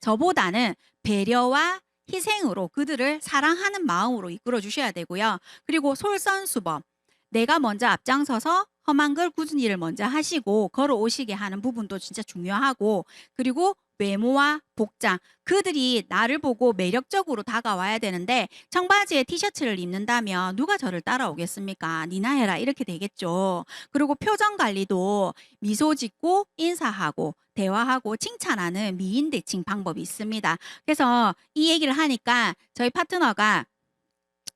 배려와 희생으로 그들을 사랑하는 마음으로 이끌어 주셔야 되고요. 그리고 솔선수범. 내가 먼저 앞장서서 험한 걸 굳은 일을 먼저 하시고 걸어오시게 하는 부분도 진짜 중요하고, 그리고 외모와 복장. 그들이 나를 보고 매력적으로 다가와야 되는데 청바지에 티셔츠를 입는다면 누가 저를 따라오겠습니까? 니나 해라 이렇게 되겠죠. 그리고 표정 관리도 미소 짓고 인사하고 대화하고 칭찬하는 미인 대칭 방법이 있습니다. 그래서 이 얘기를 하니까 저희 파트너가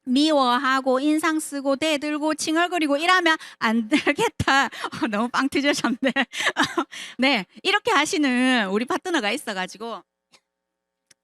미워하고 인상 쓰고 대들고 칭얼거리고 이러면 안 되겠다. 너무 빵 터지셨네. 네, 이렇게 하시는 우리 파트너가 있어가지고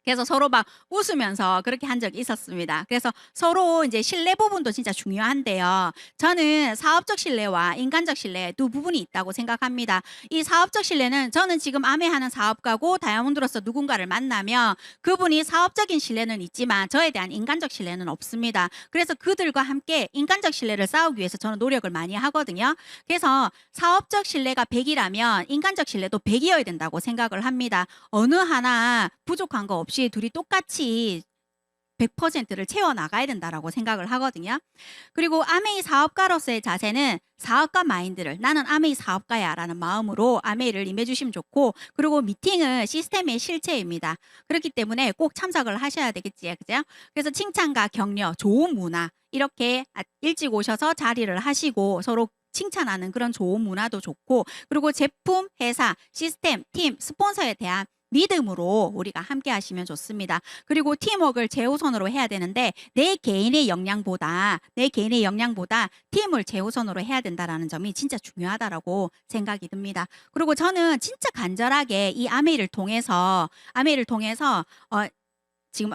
그래서 서로 막 웃으면서 그렇게 한 적이 있었습니다. 그래서 서로 이제 신뢰 부분도 진짜 중요한데요. 저는 사업적 신뢰와 인간적 신뢰 두 부분이 있다고 생각합니다. 이 사업적 신뢰는 저는 지금 아메하는 사업가고 다이아몬드로서 누군가를 만나면 그분이 사업적인 신뢰는 있지만 저에 대한 인간적 신뢰는 없습니다. 그래서 그들과 함께 인간적 신뢰를 쌓기 위해서 저는 노력을 많이 하거든요. 그래서 사업적 신뢰가 100이라면 인간적 신뢰도 100이어야 된다고 생각을 합니다. 어느 하나 부족한 거 없이 둘이 똑같이 100%를 채워 나가야 된다라고 생각을 하거든요. 그리고 아메이 사업가로서의 자세는 사업가 마인드를 나는 아메이 사업가야라는 마음으로 아메이를 임해주시면 좋고, 그리고 미팅은 시스템의 실체입니다. 그렇기 때문에 꼭 참석을 하셔야 되겠지요, 그죠? 그래서 칭찬과 격려, 좋은 문화 이렇게 일찍 오셔서 자리를 하시고 서로 칭찬하는 그런 좋은 문화도 좋고, 그리고 제품, 회사, 시스템, 팀, 스폰서에 대한 믿음으로 우리가 함께 하시면 좋습니다. 그리고 팀워크를 최우선으로 해야 되는데 내 개인의 역량보다 팀을 최우선으로 해야 된다라는 점이 진짜 중요하다라고 생각이 듭니다. 그리고 저는 진짜 간절하게 이 아메이를 통해서 지금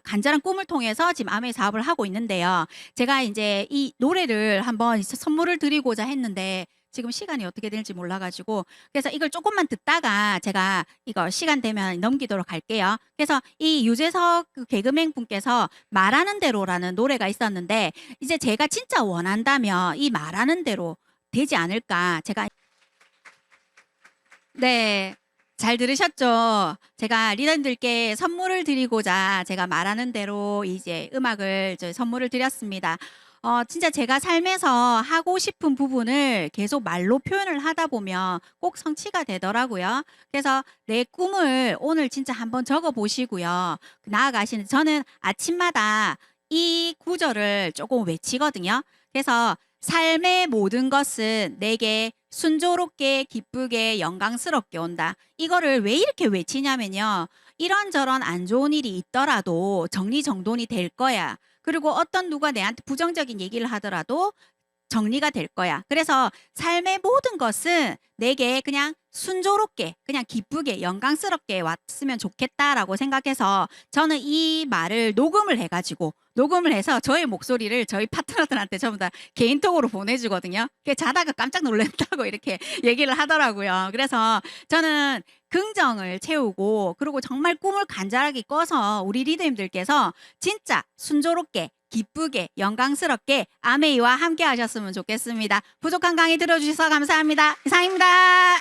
간절한 꿈을 통해서 지금 아메이 사업을 하고 있는데요. 제가 이제 이 노래를 한번 선물을 드리고자 했는데 지금 시간이 어떻게 될지 몰라가지고, 그래서 이걸 조금만 듣다가 제가 이거 시간 되면 넘기도록 할게요. 그래서 이 유재석 그 개그맨 분께서 말하는 대로라는 노래가 있었는데, 이제 제가 진짜 원한다면 이 말하는 대로 되지 않을까. 네. 잘 들으셨죠? 제가 리더님들께 선물을 드리고자 제가 말하는 대로 이제 음악을 선물을 드렸습니다. 진짜 제가 삶에서 하고 싶은 부분을 계속 말로 표현을 하다 보면 꼭 성취가 되더라고요. 그래서 내 꿈을 오늘 진짜 한번 적어 보시고요. 나아가시는, 저는 아침마다 이 구절을 조금 외치거든요. 그래서 삶의 모든 것은 내게 순조롭게, 기쁘게, 영광스럽게 온다. 이거를 왜 이렇게 외치냐면요. 이런저런 안 좋은 일이 있더라도 정리정돈이 될 거야. 그리고 어떤 누가 내한테 부정적인 얘기를 하더라도 정리가 될 거야. 그래서 삶의 모든 것은 내게 그냥 순조롭게, 그냥 기쁘게, 영광스럽게 왔으면 좋겠다라고 생각해서 저는 이 말을 녹음을 해서 저의 목소리를 저희 파트너들한테 전부 다 개인톡으로 보내주거든요. 자다가 깜짝 놀란다고 이렇게 얘기를 하더라고요. 그래서 저는 긍정을 채우고, 그리고 정말 꿈을 간절하게 꿔서 우리 리더님들께서 진짜 순조롭게, 기쁘게, 영광스럽게 아메이와 함께 하셨으면 좋겠습니다. 부족한 강의 들어주셔서 감사합니다. 이상입니다.